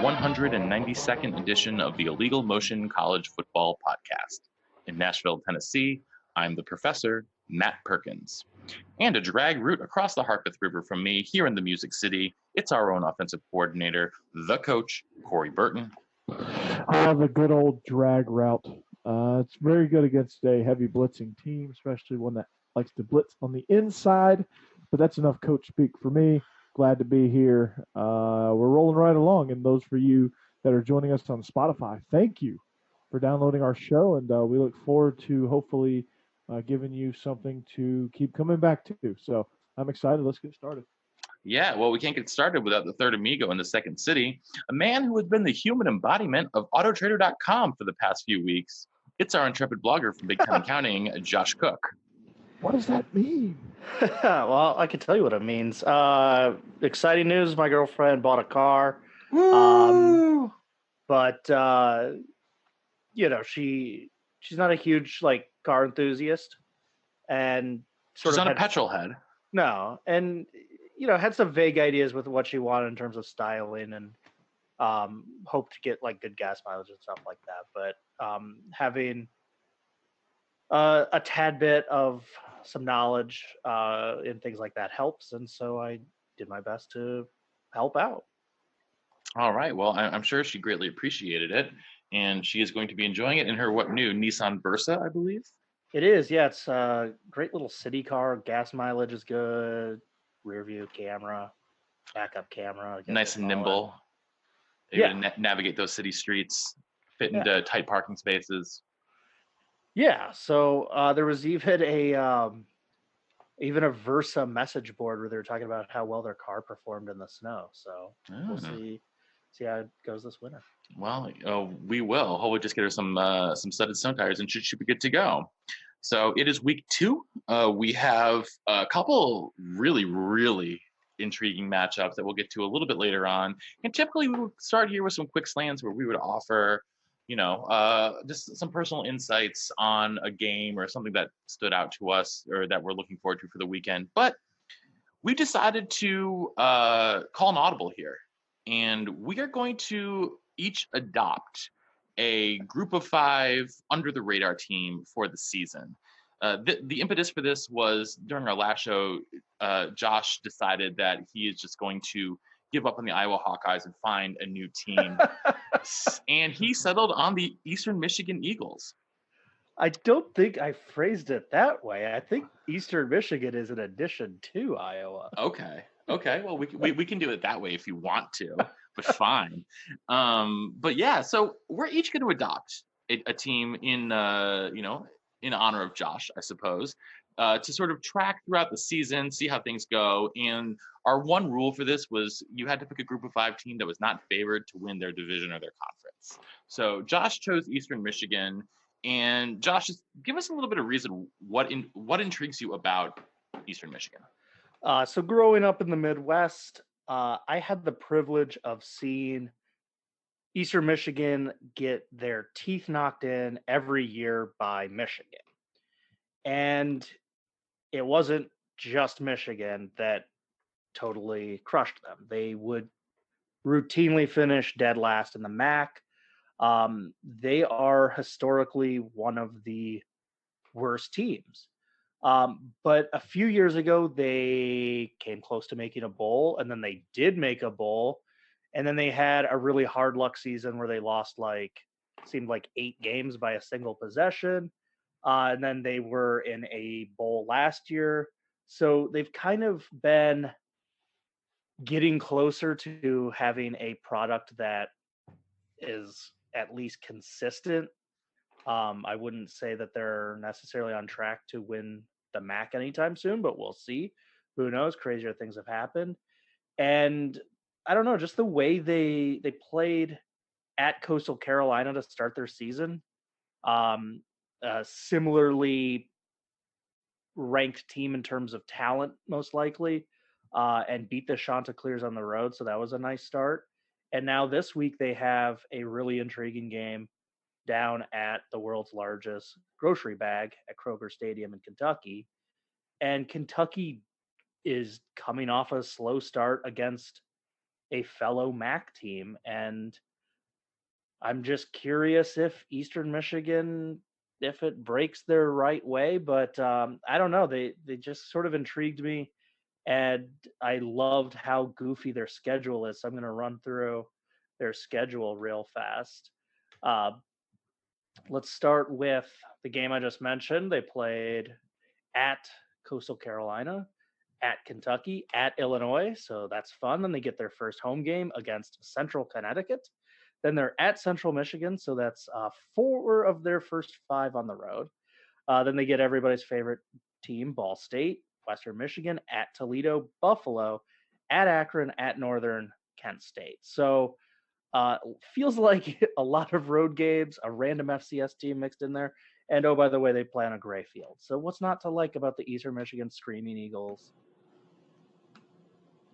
192nd edition of the Illegal Motion College Football Podcast. In Nashville, Tennessee, I'm the professor, Matt Perkins. And a drag route across the Harpeth River from me here in the Music City, it's our own offensive coordinator, the coach, Corey Burton. The good old drag route. It's very good against a heavy blitzing team, especially one that likes to blitz on the inside. But that's enough coach speak for me. Glad to be here. We're rolling right along. And those for you that are joining us on Spotify, thank you for downloading our show. And we look forward to hopefully giving you something to keep coming back to. So I'm excited. Let's get started. Yeah, well, we can't get started without the third amigo in the second city, a man who has been the human embodiment of Autotrader.com for the past few weeks. It's our intrepid blogger from Big Ten Accounting, Josh Cook. What does that mean? Well, I can tell you what it means. Exciting news. My girlfriend bought a car. Woo! But she's not a huge car enthusiast, and She's not a petrol head. No, and had some vague ideas with what she wanted in terms of styling, and hoped to get good gas mileage and stuff like that. But having a tad bit of some knowledge in things like that helps, and so I did my best to help out. All right. Well, I'm sure she greatly appreciated it, and she is going to be enjoying it in her new Nissan Versa, I believe. It is, yeah. It's a great little city car. Gas mileage is good. Rear view camera, backup camera. Nice and nimble. Able to navigate those city streets, fit into tight parking spaces. Yeah. So there was even a Versa message board where they were talking about how well their car performed in the snow. So we'll see how it goes this winter. Well, we will. Hopefully, just get her some studded snow tires, and she'll be good to go. So it is week 2. We have a couple really, really intriguing matchups that we'll get to a little bit later on. And typically, we would start here with some quick slants where we would offer, just some personal insights on a game or something that stood out to us or that we're looking forward to for the weekend. But we decided to call an audible here. And we are going to each adopt a group of 5 under the radar team for the season. The impetus for this was during our last show, Josh decided that he is just going to give up on the Iowa Hawkeyes and find a new team. And he settled on the Eastern Michigan Eagles. I don't think I phrased it that way. I think Eastern Michigan is an addition to Iowa. Okay. Well, we can do it that way if you want to, but fine. But yeah, so we're each going to adopt a team in honor of Josh, I suppose, to sort of track throughout the season, see how things go. And our one rule for this was you had to pick a group of 5 team that was not favored to win their division or their conference. So Josh chose Eastern Michigan. And Josh, just give us a little bit of reason what intrigues you about Eastern Michigan. So growing up in the Midwest, I had the privilege of seeing Eastern Michigan get their teeth knocked in every year by Michigan. And it wasn't just Michigan that totally crushed them. They would routinely finish dead last in the MAC. They are historically one of the worst teams. But a few years ago, they came close to making a bowl, and then they did make a bowl. And then they had a really hard luck season where they lost seemed like 8 games by a single possession. And then they were in a bowl last year. So they've kind of been getting closer to having a product that is at least consistent. I wouldn't say that they're necessarily on track to win the MAC anytime soon, but we'll see. Who knows? Crazier things have happened. And I don't know, just the way they played at Coastal Carolina to start their season. Similarly ranked team in terms of talent, most likely, and beat the Chanticleers on the road. So that was a nice start. And now this week they have a really intriguing game down at the world's largest grocery bag at Kroger Stadium in Kentucky. And Kentucky is coming off a slow start against a fellow MAC team, and I'm just curious if Eastern Michigan, if it breaks their right way, but I don't know. They just sort of intrigued me, and I loved how goofy their schedule is. So I'm going to run through their schedule real fast. Uh, let's start with the game I just mentioned. They played at Coastal Carolina, at Kentucky, at Illinois. So that's fun. Then they get their first home game against Central Connecticut. Then they're at Central Michigan. So that's 4 of their first 5 on the road. Then they get everybody's favorite team, Ball State, Western Michigan, at Toledo, Buffalo, at Akron, at Northern, Kent State. So feels like a lot of road games, a random FCS team mixed in there. And oh, by the way, they play on a gray field. So what's not to like about the Eastern Michigan Screaming Eagles?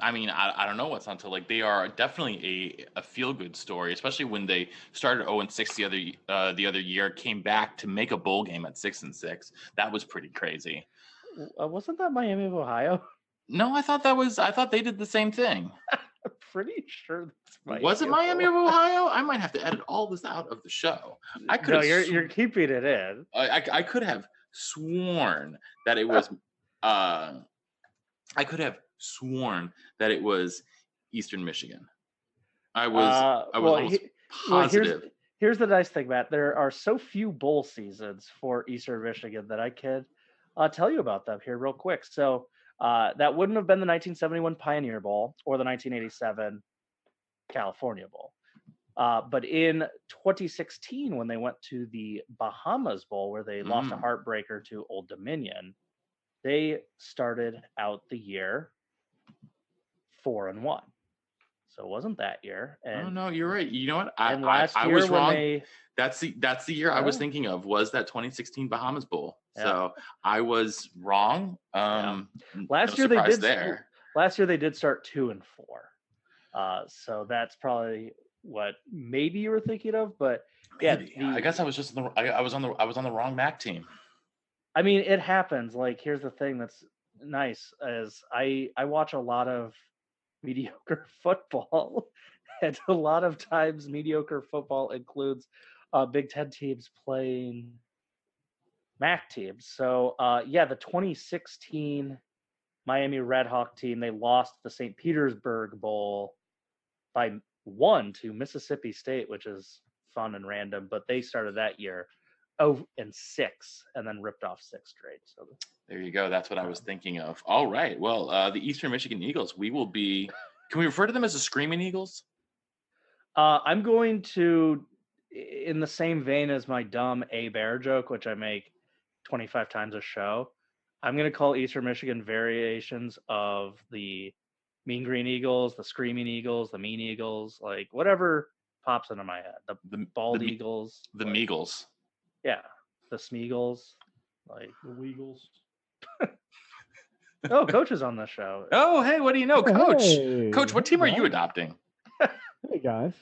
I mean, I don't know what's not to like. They are definitely a feel good story, especially when they started 0-6 the other year, came back to make a bowl game at 6-6. That was pretty crazy. Wasn't that Miami of Ohio? No, I thought they did the same thing. I'm pretty sure that's Miami. Was it Miami of Ohio? I might have to edit all this out of the show. I could. No, you're keeping it in. I could have sworn that it was. I could have sworn that it was Eastern Michigan. I was almost positive. Well, here's the nice thing, Matt. There are so few bowl seasons for Eastern Michigan that I could tell you about them here real quick. So that wouldn't have been the 1971 Pioneer Bowl or the 1987 California Bowl. But in 2016, when they went to the Bahamas Bowl, where they lost a heartbreaker to Old Dominion, they started out the year 4-1. So it wasn't that year. And, no, you're right. You know what? I was wrong. That's the year I was thinking of, was that 2016 Bahamas Bowl. Yeah. So I was wrong. Last year they did start 2-4. So that's probably what maybe you were thinking of, but maybe. Yeah, I guess I was just I was on the wrong MAC team. I mean, it happens. Like, here's the thing that's nice is I watch a lot of mediocre football, and a lot of times mediocre football includes Big Ten teams playing MAC teams. So the 2016 Miami Redhawk team, they lost the St. Petersburg Bowl by 1 to Mississippi State, which is fun and random, but they started that year 0-6 and then ripped off 6 straight. So there you go. That's what I was thinking of. All right. Well, the Eastern Michigan Eagles, can we refer to them as the Screaming Eagles? I'm going to, in the same vein as my dumb A Bear joke, which I make 25 times a show, I'm going to call Eastern Michigan variations of the Mean Green Eagles, the Screaming Eagles, the Mean Eagles, like whatever pops into my head. The Bald Eagles. The Meagles. Yeah. The Smeagles. Like the Weagles. Oh, Coach is on the show. Oh, hey, what do you know, Coach? Hey, Coach, what team are you adopting? Hey guys,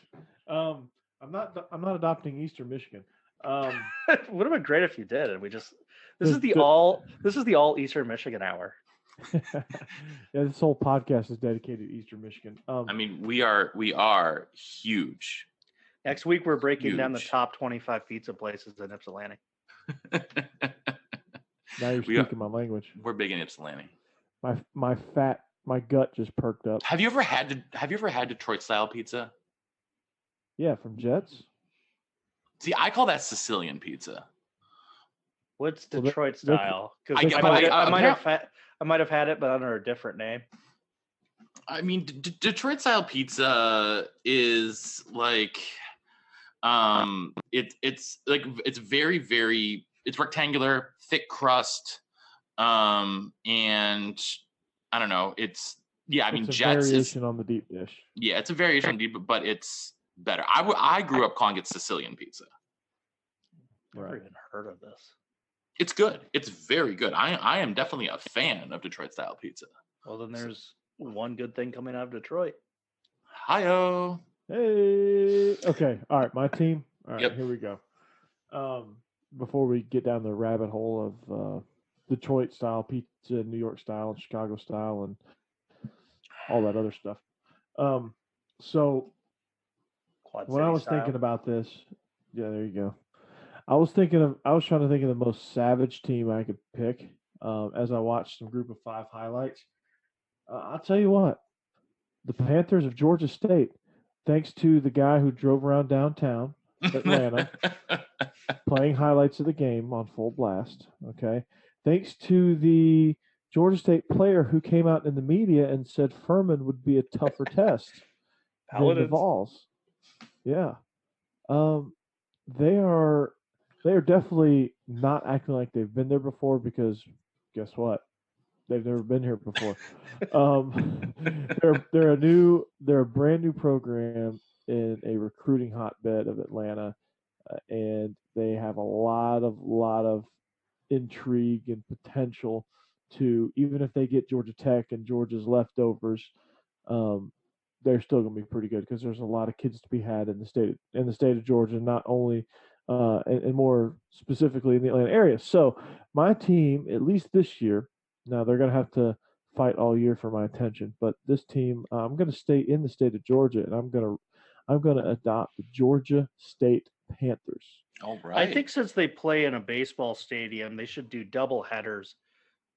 I'm not adopting Eastern Michigan. Would have been great if you did, and we just this is the all Eastern Michigan hour. Yeah, this whole podcast is dedicated to Eastern Michigan. I mean, we are huge. Next week we're breaking down the top 25 pizza places in Ypsilanti. Now you're speaking my language. We're big in Ypsilanti. My gut just perked up. Have you ever had Detroit style pizza? Yeah, from Jets. See, I call that Sicilian pizza. What's Detroit style? Because I might have had it, but under a different name. I mean, Detroit style pizza is like, it's very, very, it's rectangular, thick crust, and I don't know. It's Jets variation on the deep dish. Yeah, it's a variation on deep, but it's better. I grew up calling it Sicilian pizza. Never even heard of this. It's good. It's very good. I am definitely a fan of Detroit style pizza. Well, then there's one good thing coming out of Detroit. Hi-oh. Hey. Okay. All right. My team. All right. Here we go. Before we get down the rabbit hole of Detroit style pizza, New York style, and Chicago style, and all that other stuff. So Quad when I City was style. thinking about this, yeah, there you go. I was trying to think of the most savage team I could pick as I watched some Group of Five highlights. I'll tell you what, the Panthers of Georgia State, thanks to the guy who drove around downtown Atlanta playing highlights of the game on full blast. Okay. Thanks to the Georgia State player who came out in the media and said Furman would be a tougher test than the Paladins. Vols. Yeah. Um, they are definitely not acting like they've been there before because guess what? They've never been here before. They're a brand new program in a recruiting hotbed of Atlanta, and they have a lot of intrigue and potential to even if they get Georgia Tech and Georgia's leftovers, um, they're still going to be pretty good because there's a lot of kids to be had in the state of Georgia, not only and more specifically in the Atlanta area. So my team, at least this year, now they're going to have to fight all year for my attention, but this team, I'm going to stay in the state of Georgia, and I'm going to adopt the Georgia State Panthers. All I right. think since they play in a baseball stadium, they should do double headers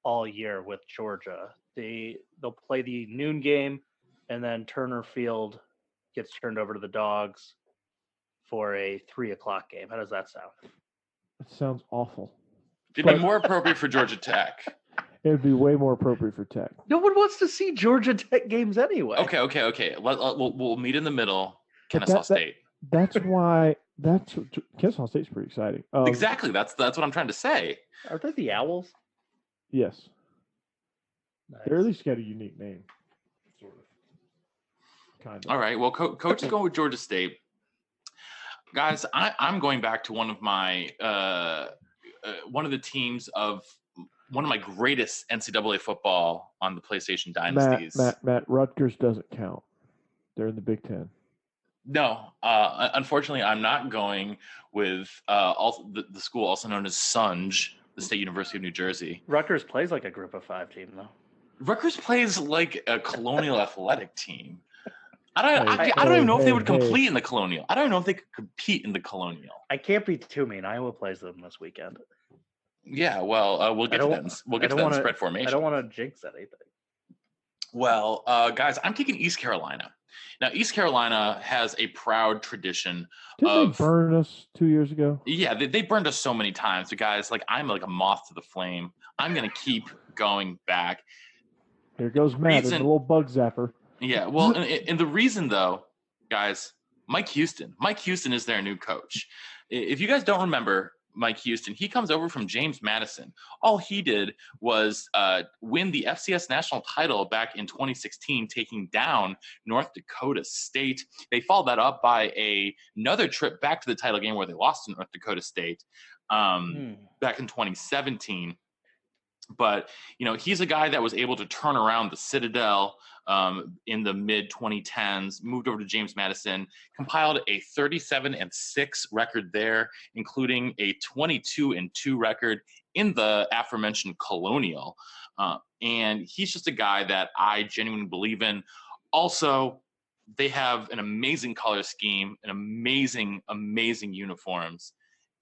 all year with Georgia. They'll play the noon game, and then Turner Field gets turned over to the Dogs for a 3:00 game. How does that sound? It sounds awful. It'd be more appropriate for Georgia Tech. It would be way more appropriate for Tech. No one wants to see Georgia Tech games anyway. Okay. We'll meet in the middle. But Kennesaw State. That's why. Kennesaw State's pretty exciting. Exactly. That's what I'm trying to say. Are they the Owls? Yes, Nice. they're at least got a unique name, sort of. Kind of. All right. Well, Coach is going with Georgia State. Guys, I'm going back to one of my one of the teams of one of my greatest NCAA football on the PlayStation dynasties. Matt, Rutgers doesn't count. They're in the Big Ten. No, unfortunately, I'm not going with also the school also known as Sunge, the State University of New Jersey. Rutgers plays like a Group of Five team, though. Rutgers plays like a Colonial athletic team. I don't even know if they would compete in the Colonial. I don't even know if they could compete in the Colonial. I can't be too mean. Iowa plays them this weekend. Yeah, well, we'll get to that. We'll get to that in spread formation. I don't want to jinx anything. Well, guys, I'm taking East Carolina. Now, East Carolina has a proud tradition Didn't they burn us 2 years ago? Yeah, they burned us so many times. But guys, like I'm like a moth to the flame. I'm gonna keep going back. Here goes Matt, a little bug zapper. Yeah, well, and the reason though, guys, Mike Houston. Mike Houston is their new coach. If you guys don't remember Mike Houston, he comes over from James Madison. All he did was win the FCS national title back in 2016, taking down North Dakota State. They followed that up by another trip back to the title game where they lost to North Dakota State back in 2017. But, you know, he's a guy that was able to turn around the Citadel in the mid-2010s, moved over to James Madison, compiled a 37-6 record there, including a 22-2 record in the aforementioned Colonial. And he's just a guy that I genuinely believe in. Also, they have an amazing color scheme, an amazing uniforms.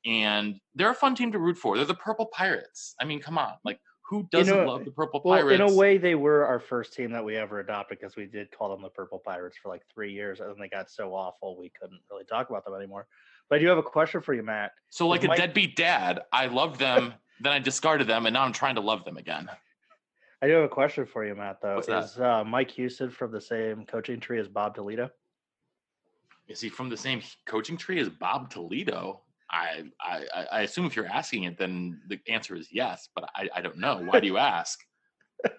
And they're a fun team to root for. They're the Purple Pirates. I mean, come on. Like, who doesn't love the Purple Pirates? Well, in a way, they were our first team that we ever adopted because we did call them the Purple Pirates for like 3 years, and then they got so awful we couldn't really talk about them anymore. But I do have a question for you, Matt. So, like a deadbeat dad, I loved them, then I discarded them, and now I'm trying to love them again. I do have a question for you, Matt, though. What's Is Mike Houston from the same coaching tree as Bob Toledo? Is he from the same coaching tree as Bob Toledo? I assume if you're asking it, then the answer is yes, but I don't know. Why do you ask? It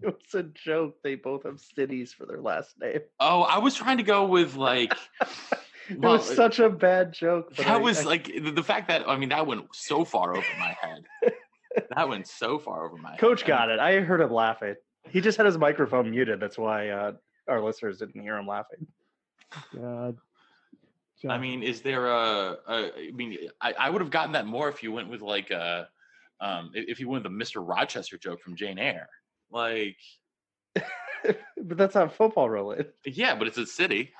was a joke. They both have cities for their last name. Oh, I was trying to go with like. It was such a bad joke. That was like the fact that that went so far over my head. That went so far over my head. Coach got it. I heard him laughing. He just had his microphone muted. That's why our listeners didn't hear him laughing. God. I mean, is there I would have gotten that more if you went with like if you went with the Mr. Rochester joke from Jane Eyre. Like, But that's not football related. Yeah, but it's a city.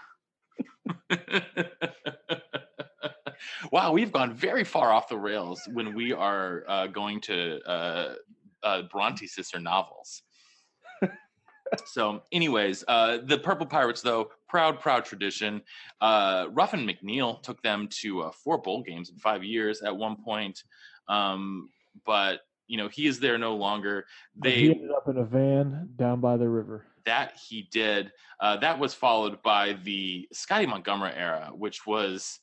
Wow, we've gone very far off the rails when we are going to Bronte sister novels. So, anyways, the Purple Pirates, though, proud tradition. Ruffin McNeil took them to 4 bowl games in 5 years at one point, but he is there no longer. But he ended up in a van down by the river. That he did. That was followed by the Scotty Montgomery era, which was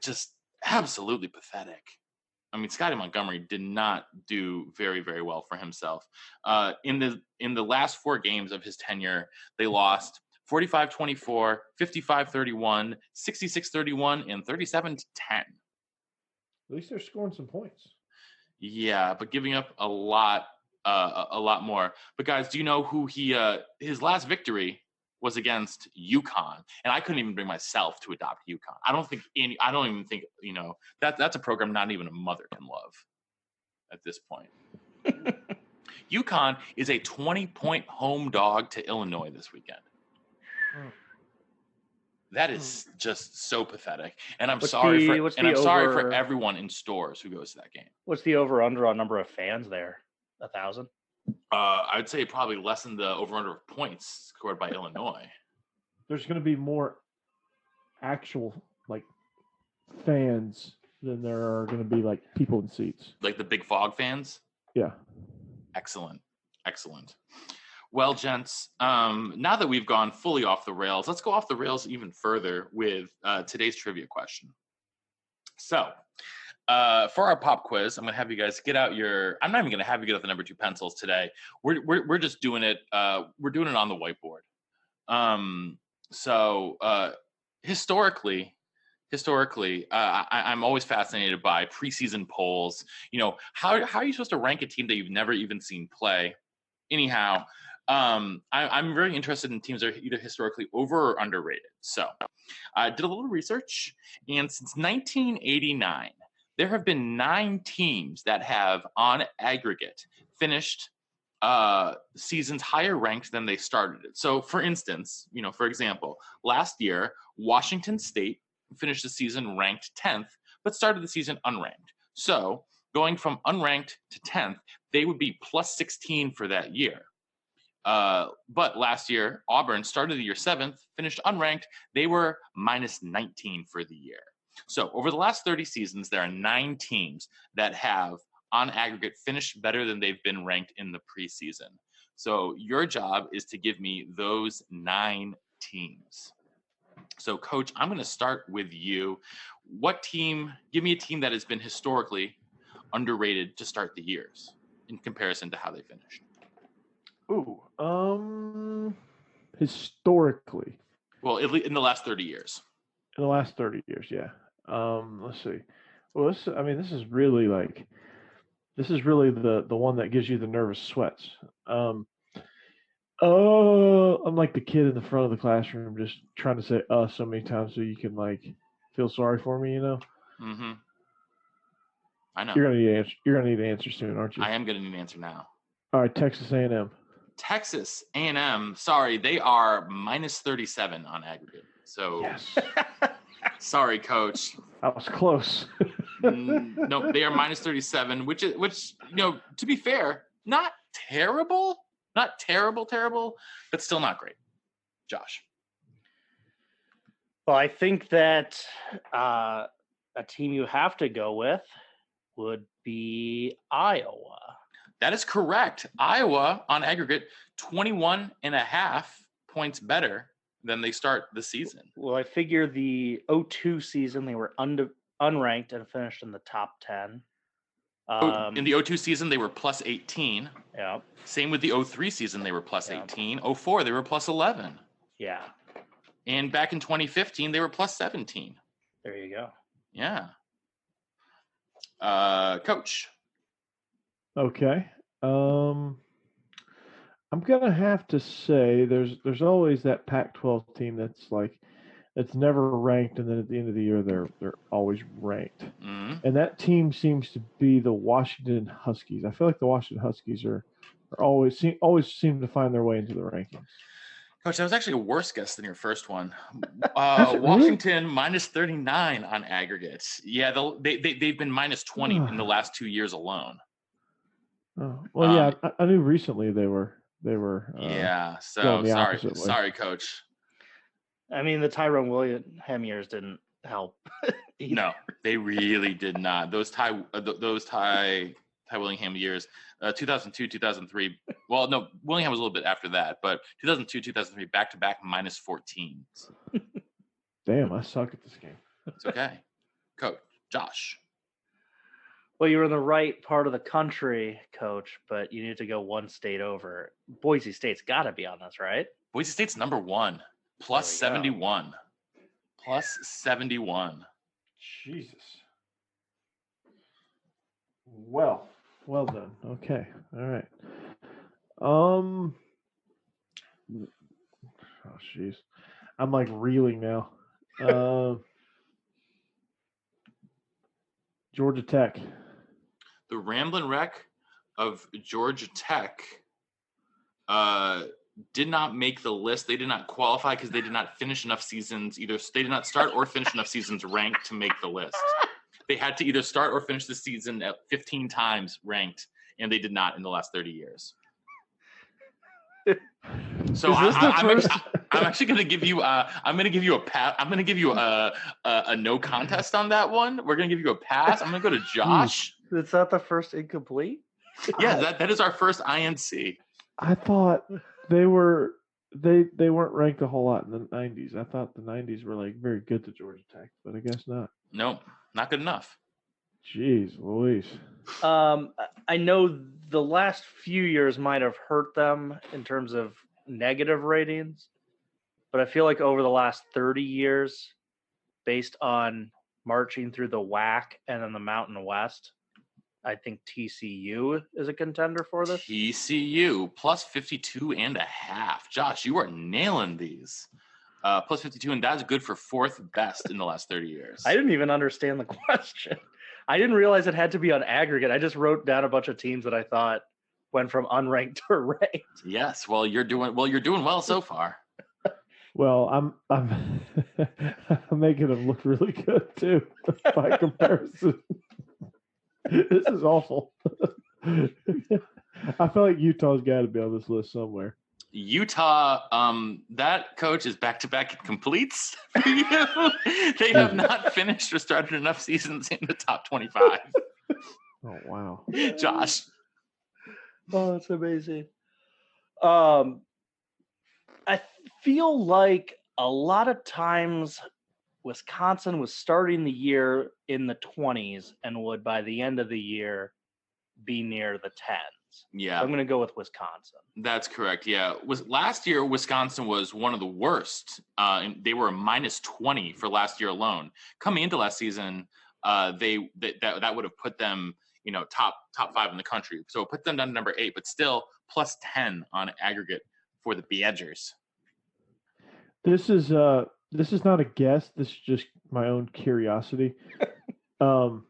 just absolutely pathetic. I mean, Scotty Montgomery did not do very, very well for himself. In the last 4 games of his tenure, they lost 45-24, 55-31, 66-31, and 37-10. At least they're scoring some points. Yeah, but giving up a lot more. But guys, do you know who his last victory was against UConn, and I couldn't even bring myself to adopt UConn. I don't even think that's a program not even a mother can love at this point. UConn is a 20-point home dog to Illinois this weekend. That is just so pathetic, and I'm sorry for everyone in stores who goes to that game. What's the over/under on number of fans there? 1,000. I would say probably less than the over/under of points scored by Illinois. There's going to be more actual fans than there are going to be people in seats. Like the Big Fog fans? Yeah. Excellent. Well, gents, now that we've gone fully off the rails, let's go off the rails even further with today's trivia question. So, for our pop quiz, I'm going to have you guys get out I'm not even going to have you get out the number 2 pencils today. We're just doing it. We're doing it on the whiteboard. Historically, I'm always fascinated by preseason polls. How are you supposed to rank a team that you've never even seen play? Anyhow, I'm very interested in teams that are either historically over or underrated. So I did a little research, and since 1989, there have been 9 teams that have, on aggregate, finished seasons higher ranked than they started it. So, for instance, for example, last year, Washington State finished the season ranked 10th, but started the season unranked. So, going from unranked to 10th, they would be plus 16 for that year. But last year, Auburn started the year 7th, finished unranked. They were minus 19 for the year. So over the last 30 seasons, there are 9 teams that have, on aggregate, finished better than they've been ranked in the preseason. So your job is to give me those 9 teams. So, Coach, I'm going to start with you. Give me a team that has been historically underrated to start the years in comparison to how they finished. Historically. Well, in the last 30 years. In the last 30 years, yeah. Let's see. Well, this is really the one that gives you the nervous sweats. I'm like the kid in the front of the classroom just trying to say so many times so you can feel sorry for me, Mm-hmm. I know. You're gonna need an answer soon, aren't you? I am gonna need an answer now. All right, Texas A&M. Texas A&M. Sorry, they are minus 37 on aggregate. So yes. Sorry, Coach. I was close. No, they are minus 37, which to be fair, not terrible, but still not great. Josh. Well, I think that a team you have to go with would be Iowa. That is correct. Iowa, on aggregate, 21.5 points better than they start the season. Well, I figure the 02 season, they were unranked and finished in the top 10. In the 02 season, they were plus 18. Yeah. Same with the 03 season, they were plus 18. 04, they were plus 11. Yeah. And back in 2015, they were plus 17. There you go. Yeah. Coach. Okay. I'm gonna have to say there's always that Pac-12 team that's never ranked, and then at the end of the year they're always ranked. Mm-hmm. And that team seems to be the Washington Huskies. I feel like the Washington Huskies are always seem to find their way into the rankings. Coach, that was actually a worse guess than your first one. Was it really? Washington minus 39 on aggregates. Yeah, they've been minus 20 in the last 2 years alone. Oh, well, yeah, I knew recently they were. Yeah, so going the opposite way. sorry, Coach. I mean, the Tyrone Willingham years didn't help. No, they really did not. Those Ty Willingham years, 2002, 2003. Well, no, Willingham was a little bit after that, but 2002, 2003, back-to-back minus 14. Damn, I suck at this game. It's okay. Coach, Josh. Well, you were in the right part of the country, Coach, but you need to go one state over. Boise State's got to be on this, right? Boise State's number 1, plus 71. Plus 71. Jesus. Well done. Okay. All right. Oh, jeez. I'm like reeling now. Georgia Tech. The Ramblin' Wreck of Georgia Tech did not make the list. They did not qualify because they did not finish enough seasons. Either they did not start or finish enough seasons ranked to make the list. They had to either start or finish the season at 15 times ranked, and they did not in the last 30 years. So I'm actually going to give you I'm going to give you a pass. I'm going to give you a no contest on that one. We're going to give you a pass. I'm going to go to Josh. Is that the first incomplete? Yeah, that is our first INC. I thought they weren't ranked a whole lot in the 90s. I thought the 90s were like very good to Georgia Tech, but I guess not. Nope, not good enough. Jeez Louise. I know the last few years might have hurt them in terms of negative ratings, but I feel like over the last 30 years, based on marching through the WAC and then the Mountain West, I think TCU is a contender for this. TCU plus 52.5. Josh, you are nailing these. Plus 52, and that's good for fourth best in the last 30 years. I didn't even understand the question. I didn't realize it had to be on aggregate. I just wrote down a bunch of teams that I thought went from unranked to ranked. Yes, well, you're doing well so far. Well, I'm I'm making them look really good too by comparison. This is awful. I feel like Utah's got to be on this list somewhere. Utah, that coach is back-to-back completes for you. They have not finished or started enough seasons in the top 25. Oh, wow. Josh. Oh, that's amazing. I feel like a lot of times Wisconsin was starting the year in the 20s and would, by the end of the year, be near the 10s. Yeah. So I'm going to go with Wisconsin. That's correct. Yeah. Last year, Wisconsin was one of the worst. And they were a minus 20 for last year alone. Coming into last season, that would have put them, top 5 in the country. So it put them down to number 8, but still plus 10 on aggregate for the Badgers. This is not a guess. This is just my own curiosity. Because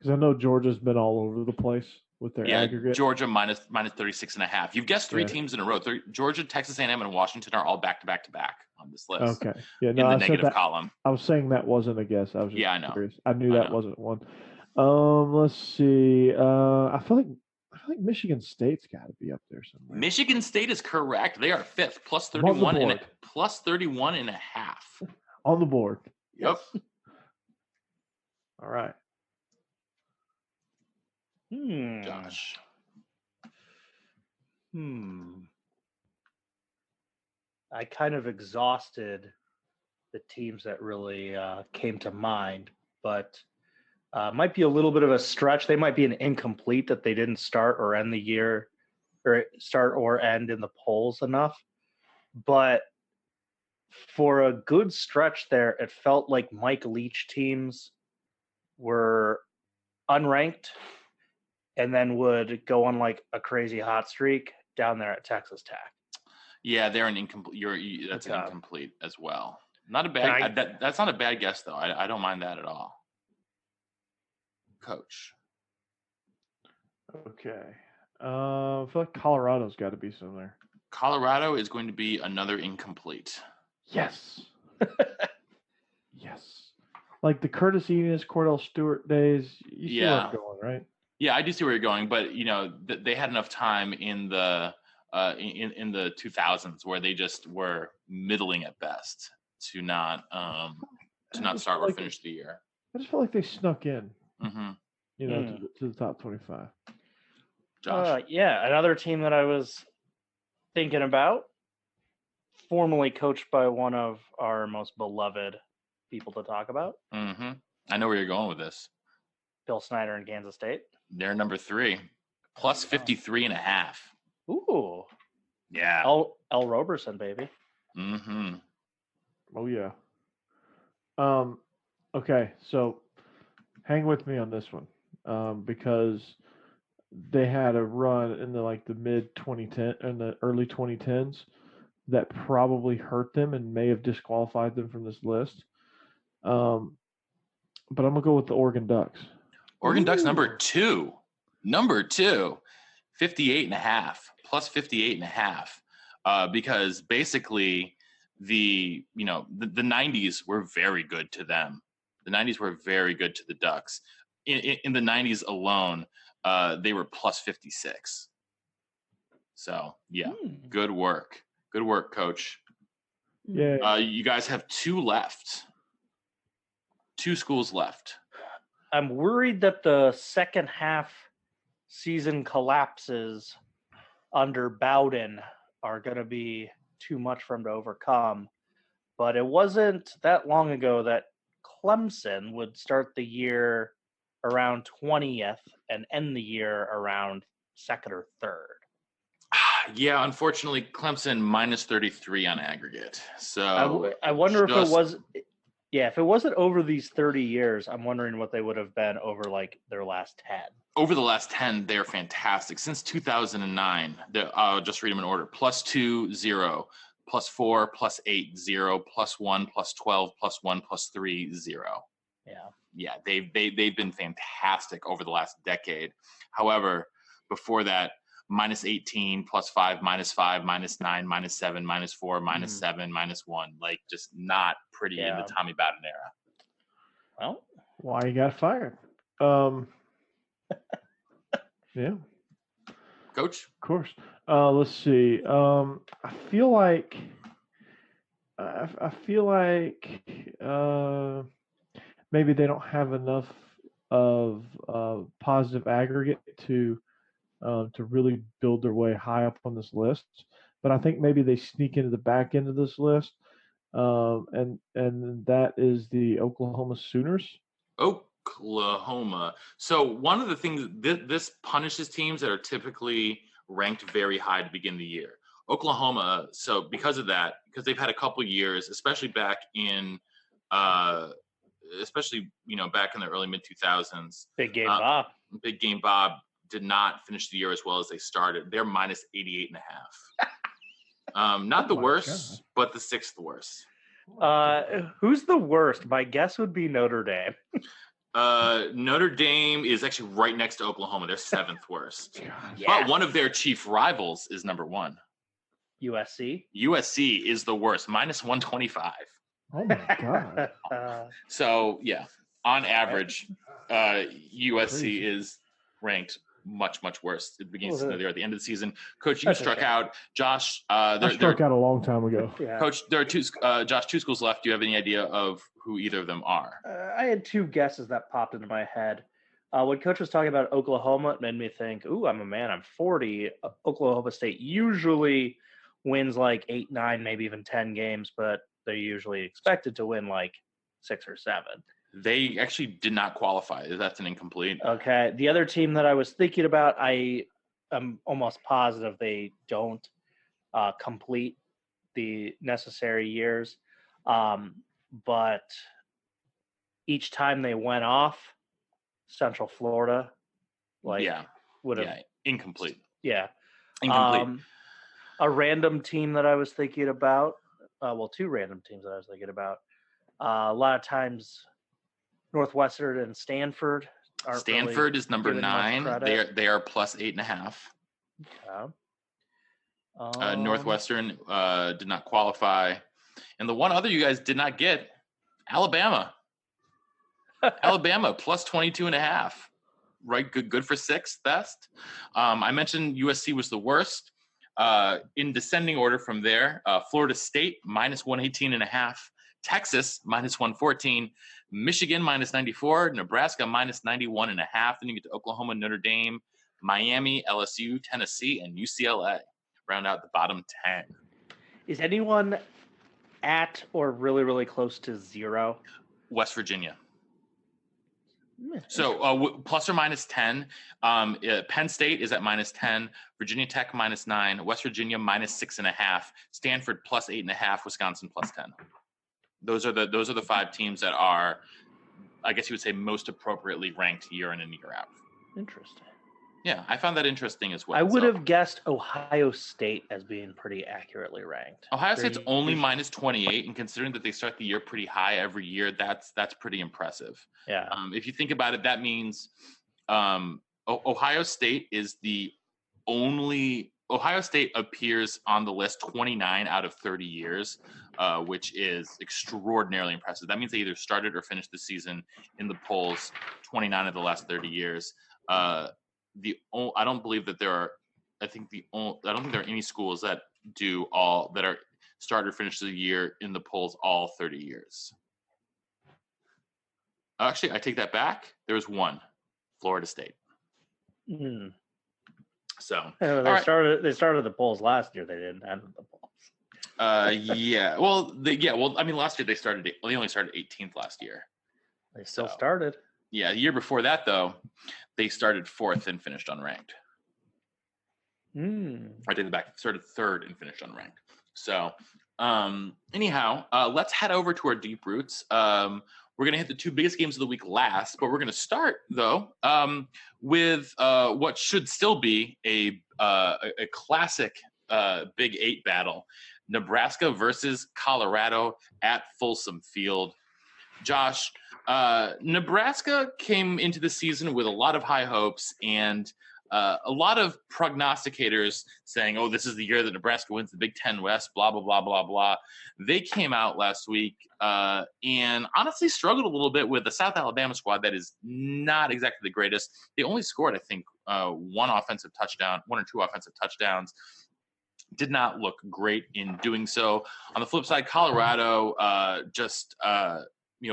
I know Georgia's been all over the place with their aggregate. Georgia minus 36.5. You've guessed 3 teams in a row. Georgia, Texas A&M, and Washington are all back to back on this list. Okay. Yeah, no, in the negative column. I was saying that wasn't a guess. I was just I know. curious. I knew that wasn't one. Let's see. I feel like Michigan State's got to be up there somewhere. Michigan State is correct. They are 5th, plus 31 and plus 31.5. On the board. Yep. All right. Josh. I kind of exhausted the teams that really came to mind, but might be a little bit of a stretch. They might be an incomplete that they didn't start or end the year, or start or end in the polls enough. But for a good stretch there, it felt like Mike Leach teams were unranked and then would go on like a crazy hot streak down there at Texas Tech. Yeah, they're an incomplete. That's an incomplete as well. Not a bad. That's not a bad guess though. I don't mind that at all. Coach. Okay. I feel like Colorado's got to be somewhere. Colorado is going to be another incomplete. Yes. Yes. Like the Curtis Enos, Cordell Stewart days. You see where Yeah. I'm going, right? Yeah, I do see where you're going, but they had enough time in the in the 2000s where they just were middling at best to not just start feel or like finish the year. I just feel like they snuck in, Hmm. to the top 25. Josh, Yeah, another team that I was thinking about, formerly coached by one of our most beloved people to talk about, hmm I know where you're going with this. Bill Snyder in Kansas State. They're number 3, plus Wow. 53.5. Ooh, Yeah. L. Roberson, baby. Mm-hmm. Oh yeah. Okay, so hang with me on this one, because they had a run in the mid 2010 and the early 2010s that probably hurt them and may have disqualified them from this list. Um, but I'm gonna go with the Oregon Ducks. Oregon Ducks number Ooh. 2. Number 2, 58.5, plus 58.5. Because basically the 90s were very good to them. The 90s were very good to the Ducks. In the 90s alone, they were plus 56. So yeah, good work. Good work, coach. Yeah. You guys have 2 left. 2 schools left. I'm worried that the second half season collapses under Bowden are going to be too much for him to overcome. But it wasn't that long ago that Clemson would start the year around 20th and end the year around second or third. Yeah, unfortunately, Clemson minus 33 on aggregate. So I wonder if it was, if it wasn't over these 30 years, I'm wondering what they would have been over like their last 10. Over the last 10, they're fantastic. Since 2009, I'll just read them in order. +2, 0, +4, +8, 0, +1, +12, +1, +3, 0. Yeah, they've been fantastic over the last decade. However, before that, -18, +5, -5, -9, -7, -4, -7, -1. Like just not pretty in the Tommy Bowden era. Well, why he got fired? Yeah, Coach, of course. Let's see. I feel like maybe they don't have enough of positive aggregate to really build their way high up on this list. But I think maybe they sneak into the back end of this list, and that is the Oklahoma Sooners. Oklahoma. So one of the things this punishes teams that are typically ranked very high to begin the year. Oklahoma. So because of that, because they've had a couple years, especially back in, back in the early mid 2000s. Big Game Bob. Big Game Bob did not finish the year as well as they started. They're minus 88.5. Not the worst, but the 6th worst. Who's the worst? My guess would be Notre Dame. Notre Dame is actually right next to Oklahoma. They're 7th worst. Yeah. But one of their chief rivals is number 1. USC. USC is the worst, minus 125. Oh my god. So yeah, on average, USC Crazy. is ranked much worse at the beginning of the season than they are at the end of the season. Coach, you struck out. Josh, I struck out a long time ago. Yeah. Coach, there are 2 schools left. Do you have any idea of who either of them are? I had 2 guesses that popped into my head. When Coach was talking about Oklahoma, it made me think, ooh, I'm a man, I'm 40. Oklahoma State usually wins like 8, 9, maybe even 10 games, but they're usually expected to win like 6 or 7. They actually did not qualify. That's an incomplete. Okay. The other team that I was thinking about, I'm almost positive they don't complete the necessary years. But each time they went off, Central Florida, would have incomplete. Yeah. Incomplete. A random team that I was thinking about, 2 random teams that I was thinking about. A lot of times Northwestern and Stanford aren't Stanford is number given much 9. credit. They are plus 8.5. Okay. Um, Northwestern did not qualify. And the one other you guys did not get, Alabama. Alabama plus 22.5. Right, good for sixth best. I mentioned USC was the worst. In descending order from there, Florida State minus 118.5, Texas minus 114, Michigan minus 94, Nebraska minus 91.5. Then you get to Oklahoma, Notre Dame, Miami, LSU, Tennessee, and UCLA. Round out the bottom 10. is anyone at or really, really close to 0? West Virginia. Hmm, So plus or minus 10. Penn State is at minus 10. Virginia Tech minus 9. West Virginia minus 6.5. Stanford plus 8.5. Wisconsin plus 10. Those are the 5 teams that are, I guess you would say, most appropriately ranked year in and year out. Interesting. Yeah, I found that interesting as well. I would have guessed Ohio State as being pretty accurately ranked. Ohio State's only minus 28, and considering that they start the year pretty high every year, that's pretty impressive. Yeah. If you think about it, that means Ohio State is the only – Ohio State appears on the list 29 out of 30 years, which is extraordinarily impressive. That means they either started or finished the season in the polls 29 of the last 30 years. I don't believe that there are – I don't think there are any schools that are start or finish the year in the polls all 30 years. Actually, I take that back. There was one, Florida State. Hmm. So they started the polls last year. They didn't end the polls. Yeah. Well, I mean, last year they only started 18th last year. They still started. Yeah, the year before that though, they started 4th and finished unranked. I take it back. Started 3rd and finished unranked. So, anyhow, let's head over to our deep roots. We're going to hit the 2 biggest games of the week last, but we're going to start though with what should still be a classic Big 8 battle: Nebraska versus Colorado at Folsom Field. Josh, Nebraska came into the season with a lot of high hopes and a lot of prognosticators saying, oh, this is the year that Nebraska wins the Big Ten West, blah, blah, blah, blah, blah. They came out last week and honestly struggled a little bit with the South Alabama squad that is not exactly the greatest. They only scored, I think, 1 or 2 offensive touchdowns. Did not look great in doing so. On the flip side, Colorado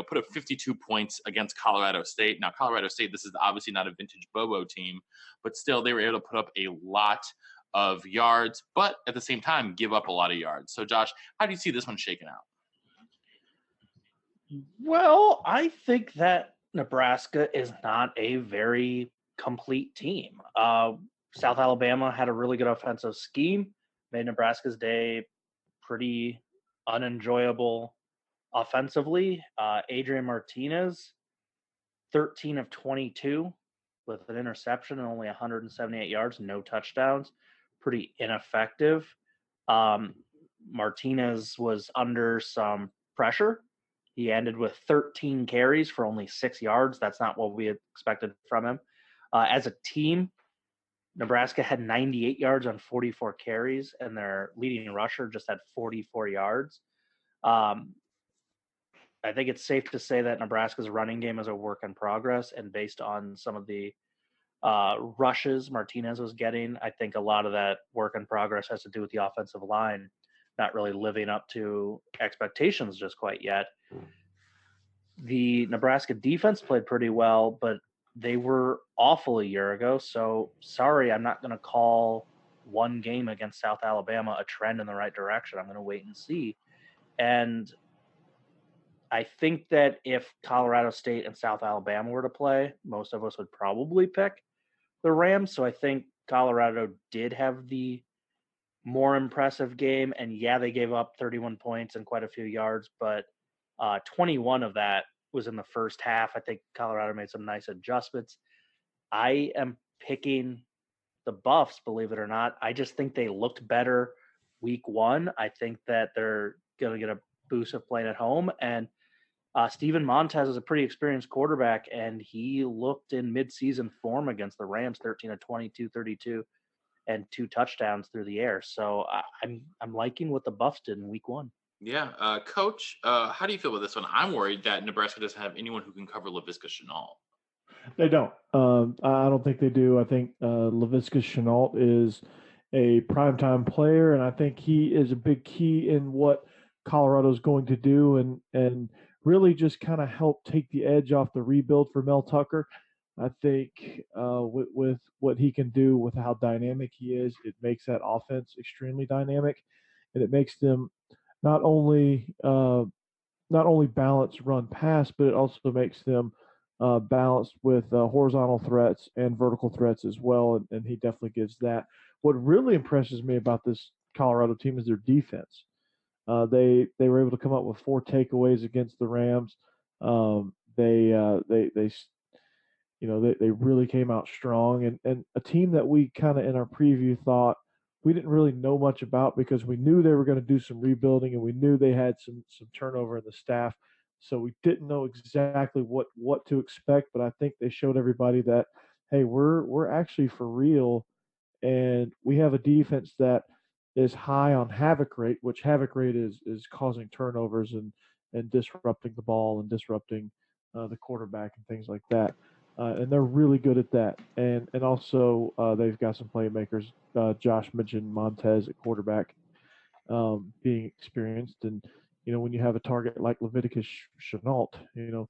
put up 52 points against Colorado State. Now, Colorado State, this is obviously not a vintage Bobo team, but still they were able to put up a lot of yards, but at the same time, give up a lot of yards. So, Josh, how do you see this one shaking out? Well, I think that Nebraska is not a very complete team. South Alabama had a really good offensive scheme, made Nebraska's day pretty unenjoyable offensively. Adrian Martinez, 13 of 22 with an interception and only 178 yards, no touchdowns. Pretty ineffective. Martinez was under some pressure. He ended with 13 carries for only 6 yards. That's not what we had expected from him. As a team, Nebraska had 98 yards on 44 carries, and their leading rusher just had 44 yards. I think it's safe to say that Nebraska's running game is a work in progress, and based on some of the rushes Martinez was getting, I think a lot of that work in progress has to do with the offensive line not really living up to expectations just quite yet. The Nebraska defense played pretty well, but they were awful a year ago. So sorry, I'm not going to call one game against South Alabama a trend in the right direction. I'm going to wait and see. And I think that if Colorado State and South Alabama were to play, most of us would probably pick the Rams. So I think Colorado did have the more impressive game. And yeah, they gave up 31 points and quite a few yards, but 21 of that was in the first half. I think Colorado made some nice adjustments. I am picking the Buffs, believe it or not. I just think they looked better week 1. I think that they're going to get a boost of playing at home. And Steven Montez is a pretty experienced quarterback, and he looked in midseason form against the Rams, 13 of 22, 32, and 2 touchdowns through the air. So I'm liking what the Buffs did in week 1. Yeah, Coach, how do you feel about this one? I'm worried that Nebraska doesn't have anyone who can cover Laviska Shenault. They don't. I don't think they do. I think Laviska Shenault is a primetime player, and I think he is a big key in what Colorado's going to do, and really just kind of help take the edge off the rebuild for Mel Tucker. I think with what he can do, with how dynamic he is, it makes that offense extremely dynamic, and it makes them not only balance run pass, but it also makes them balanced with horizontal threats and vertical threats as well. And he definitely gives that. What really impresses me about this Colorado team is their defense. They were able to come up with 4 takeaways against the Rams. They really came out strong, and a team that we kind of in our preview thought we didn't really know much about because we knew they were going to do some rebuilding and we knew they had some turnover in the staff, so we didn't know exactly what to expect. But I think they showed everybody that, hey, we're actually for real, and we have a defense that is high on havoc rate, which havoc rate is causing turnovers and disrupting the ball and disrupting the quarterback and things like that. And they're really good at that. And also they've got some playmakers. Josh mentioned Montez at quarterback being experienced, and when you have a target like Leviticus Chenault,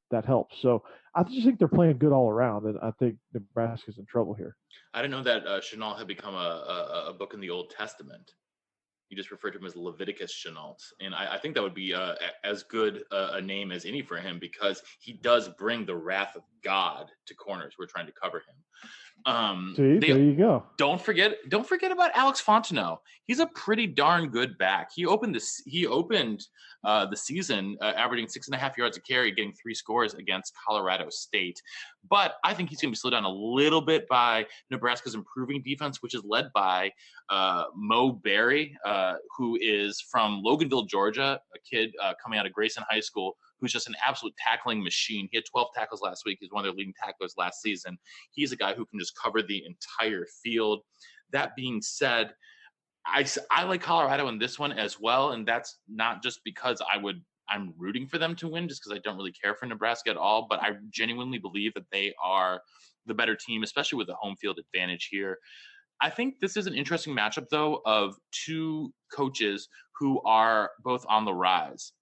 that helps. So I just think they're playing good all around, and I think Nebraska's in trouble here. I didn't know that Chenault had become a book in the Old Testament. You just referred to him as Leviticus Chenault, and I think that would be as good a name as any for him because he does bring the wrath of God to corners who are trying to cover him. See, there you go. Don't forget about Alex Fontenot. He's a pretty darn good back. He opened the season averaging 6.5 yards a carry, getting 3 scores against Colorado State. But I think he's going to be slowed down a little bit by Nebraska's improving defense, which is led by Mo Berry, who is from Loganville, Georgia, a kid coming out of Grayson High School, who's just an absolute tackling machine. He had 12 tackles last week. He's one of their leading tacklers last season. He's a guy who can just cover the entire field. That being said, I like Colorado in this one as well, and that's not just because I'm rooting for them to win, just because I don't really care for Nebraska at all, but I genuinely believe that they are the better team, especially with the home field advantage here. I think this is an interesting matchup, though, of 2 coaches who are both on the rise.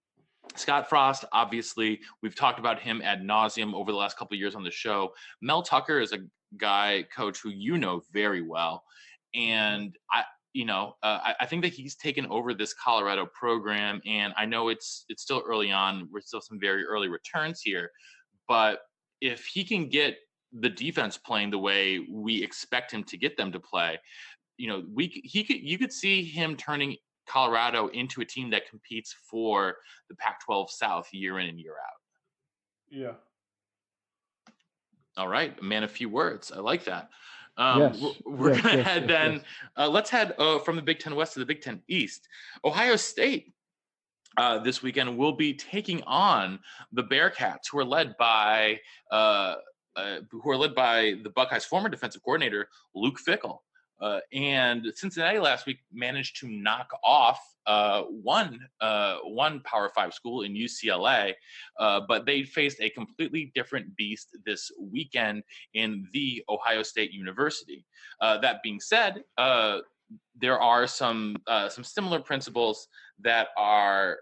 Scott Frost, obviously, we've talked about him ad nauseum over the last couple of years on the show. Mel Tucker is a guy, coach, who you know very well. And I think that he's taken over this Colorado program, and I know it's still early on. We're still some very early returns here, but if he can get the defense playing the way we expect him to get them to play, you could see him turning Colorado into a team that competes for the Pac-12 South year in and year out. Yeah. All right, a man of few words. I like that. Yes. We're Yes, gonna yes, head yes, then. yes. Let's head from the Big Ten West to the Big Ten East. Ohio State this weekend will be taking on the Bearcats, who are led by the Buckeyes' former defensive coordinator Luke Fickell. And Cincinnati last week managed to knock off one Power 5 school in UCLA, but they faced a completely different beast this weekend in the Ohio State University. That being said, there are some similar principles that are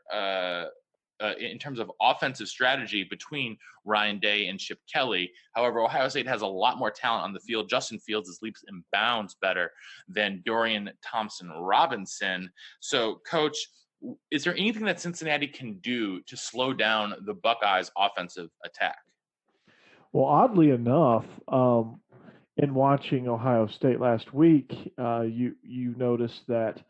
in terms of offensive strategy between Ryan Day and Chip Kelly. However, Ohio State has a lot more talent on the field. Justin Fields is leaps and bounds better than Dorian Thompson-Robinson. So, Coach, is there anything that Cincinnati can do to slow down the Buckeyes' offensive attack? Well, oddly enough, in watching Ohio State last week, you noticed that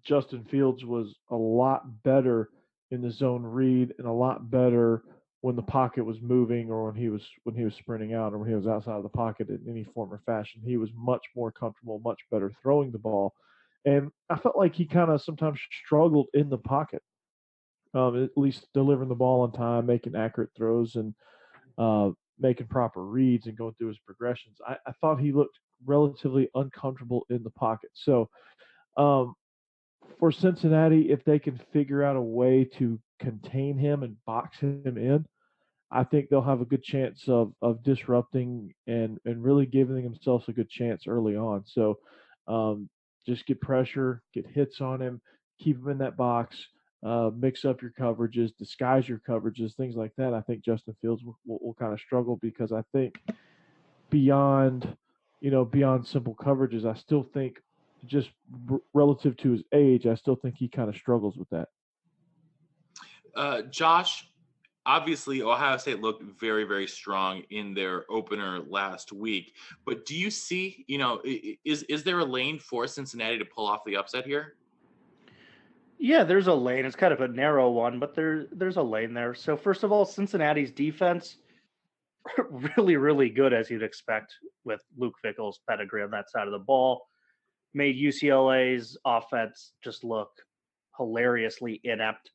Justin Fields was a lot better in the zone read and a lot better when the pocket was moving or when he was sprinting out or when he was outside of the pocket in any form or fashion. He was much more comfortable, much better throwing the ball, and I felt like he kind of sometimes struggled in the pocket, at least delivering the ball on time, making accurate throws, and making proper reads and going through his progressions. I thought he looked relatively uncomfortable in the pocket. So um, for Cincinnati, if they can figure out a way to contain him and box him in, I think they'll have a good chance of disrupting and really giving themselves a good chance early on. So um, just get pressure, get hits on him, keep him in that box, mix up your coverages, disguise your coverages, things like that. I think Justin Fields will kind of struggle because I think beyond beyond simple coverages, I still think just relative to his age, I still think he kind of struggles with that. Josh, obviously Ohio State looked very, very strong in their opener last week. But do you see, is there a lane for Cincinnati to pull off the upset here? Yeah, there's a lane. It's kind of a narrow one, but there's a lane there. So first of all, Cincinnati's defense really, really good as you'd expect with Luke Fickell's pedigree on that side of the ball. Made UCLA's offense just look hilariously inept.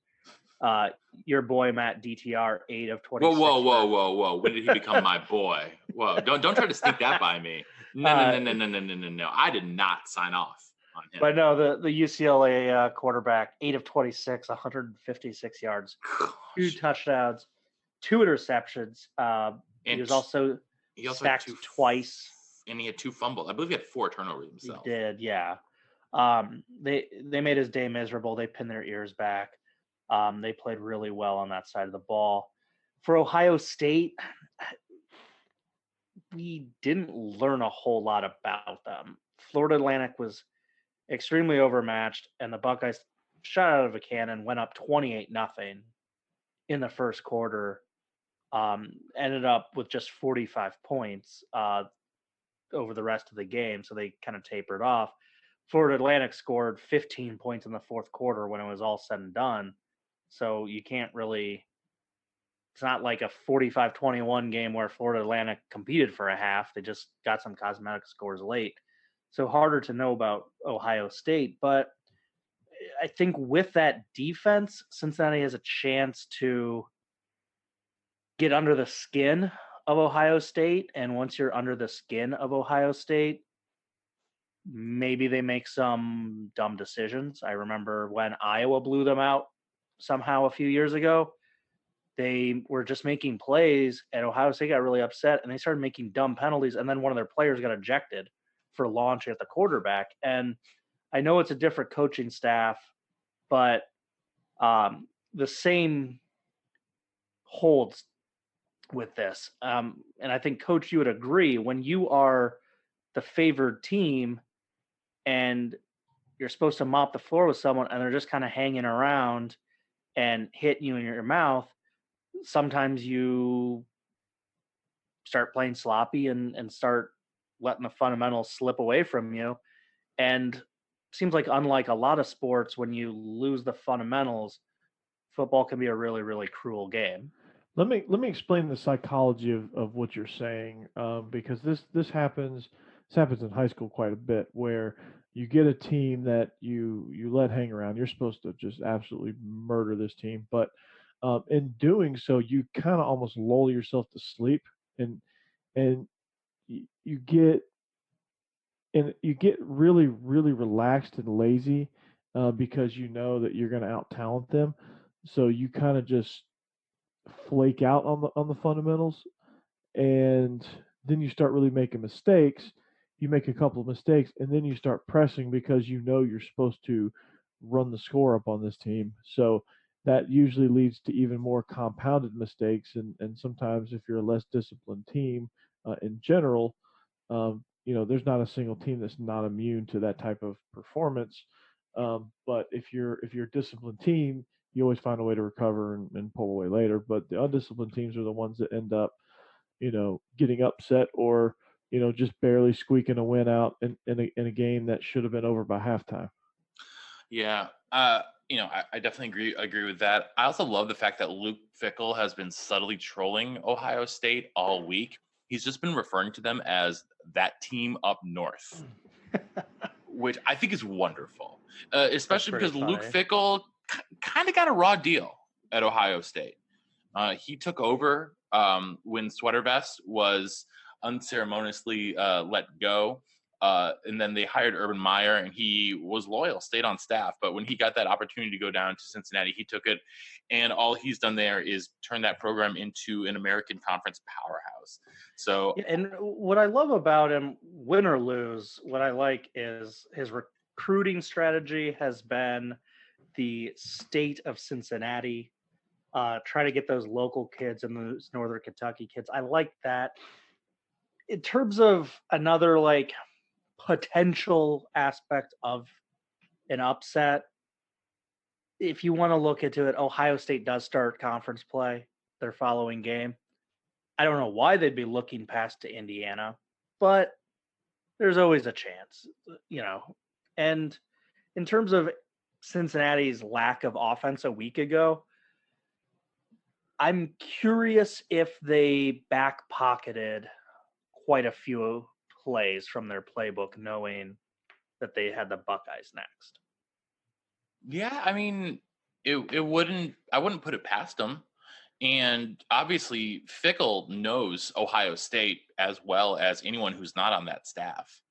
Your boy Matt DTR, 8 of 26. Whoa! When did he become my boy? Whoa! Don't try to sneak that by me. No! I did not sign off on him. But no, the UCLA quarterback, 8 of 26, 156 yards, 2 touchdowns, 2 interceptions. He was also sacked twice. And he had 2 fumbles. I believe he had 4 turnovers himself. He did, yeah. They made his day miserable. They pinned their ears back. They played really well on that side of the ball. For Ohio State, we didn't learn a whole lot about them. Florida Atlantic was extremely overmatched, and the Buckeyes shot out of a cannon, went up 28-0 in the first quarter. Ended up with just 45 points over the rest of the game, so they kind of tapered off. Florida Atlantic scored 15 points in the fourth quarter when it was all said and done. So you can't really – it's not like a 45-21 game where Florida Atlantic competed for a half. They just got some cosmetic scores late. So harder to know about Ohio State. But I think with that defense, Cincinnati has a chance to get under the skin of Ohio State. And once you're under the skin of Ohio State, maybe they make some dumb decisions. I remember when Iowa blew them out somehow a few years ago. They were just making plays, and Ohio State got really upset, and they started making dumb penalties, and then one of their players got ejected for launching at the quarterback. And I know it's a different coaching staff, but the same holds with this. And I think, Coach, you would agree, when you are the favored team and you're supposed to mop the floor with someone and they're just kind of hanging around and hit you in your mouth, sometimes you start playing sloppy and start letting the fundamentals slip away from you. And seems like, unlike a lot of sports, when you lose the fundamentals, football can be a really, really cruel game. Let me explain the psychology of what you're saying, because this happens in high school quite a bit, where you get a team that you let hang around. You're supposed to just absolutely murder this team, but in doing so, you kind of almost lull yourself to sleep, and you get really really relaxed and lazy because you know that you're going to out talent them, so you kind of just flake out on the fundamentals, and then you start really making mistakes. You make a couple of mistakes, and then you start pressing because you know you're supposed to run the score up on this team. So that usually leads to even more compounded mistakes, and sometimes if you're a less disciplined team in general, there's not a single team that's not immune to that type of performance. But if you're a disciplined team, you always find a way to recover and pull away later. But the undisciplined teams are the ones that end up, getting upset or, just barely squeaking a win out in a game that should have been over by halftime. Yeah. I definitely agree with that. I also love the fact that Luke Fickell has been subtly trolling Ohio State all week. He's just been referring to them as that team up north, which I think is wonderful, especially because funny. Luke Fickell kind of got a raw deal at Ohio State. He took over when Sweater Vest was unceremoniously let go. And then they hired Urban Meyer, and he was loyal, stayed on staff. But when he got that opportunity to go down to Cincinnati, he took it. And all he's done there is turn that program into an American Conference powerhouse. So, Yeah, and what I love about him, win or lose, what I like is his recruiting strategy has been the state of Cincinnati. Try to get those local kids and those Northern Kentucky kids. I like that. In terms of another like potential aspect of an upset, if you want to look into it, Ohio State does start conference play their following game. I don't know why they'd be looking past to Indiana, but there's always a chance, you know. And in terms of Cincinnati's lack of offense a week ago, I'm curious if they back pocketed quite a few plays from their playbook, knowing that they had the Buckeyes next. yeah, I mean, it wouldn't, I wouldn't put it past them. And obviously, Fickle knows Ohio State as well as anyone who's not on that staff.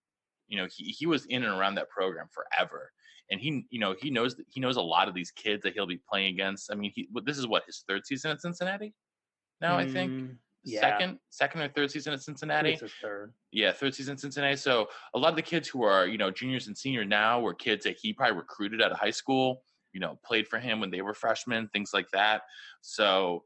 He was in and around that program forever, and he knows a lot of these kids that he'll be playing against. I mean, this is what, his third season at Cincinnati now, I think. Yeah, Second or third season at I think Cincinnati. it's his third. Yeah, third season at Cincinnati. So a lot of the kids who are juniors and seniors now were kids that he probably recruited out of high school. Played for him when they were freshmen, things like that. So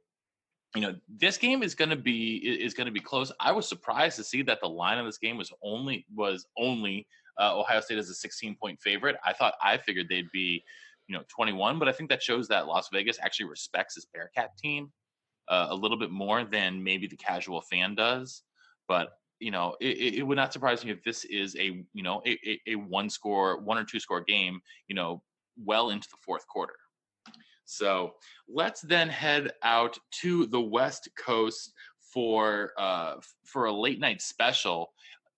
this game is going to be close. I was surprised to see that the line of this game was only Ohio State as a 16-point favorite. I figured they'd be 21, but I think that shows that Las Vegas actually respects this Bearcat team a little bit more than maybe the casual fan does. But it would not surprise me if this is a one or two score game well into the fourth quarter. So let's then head out to the West Coast for a late night special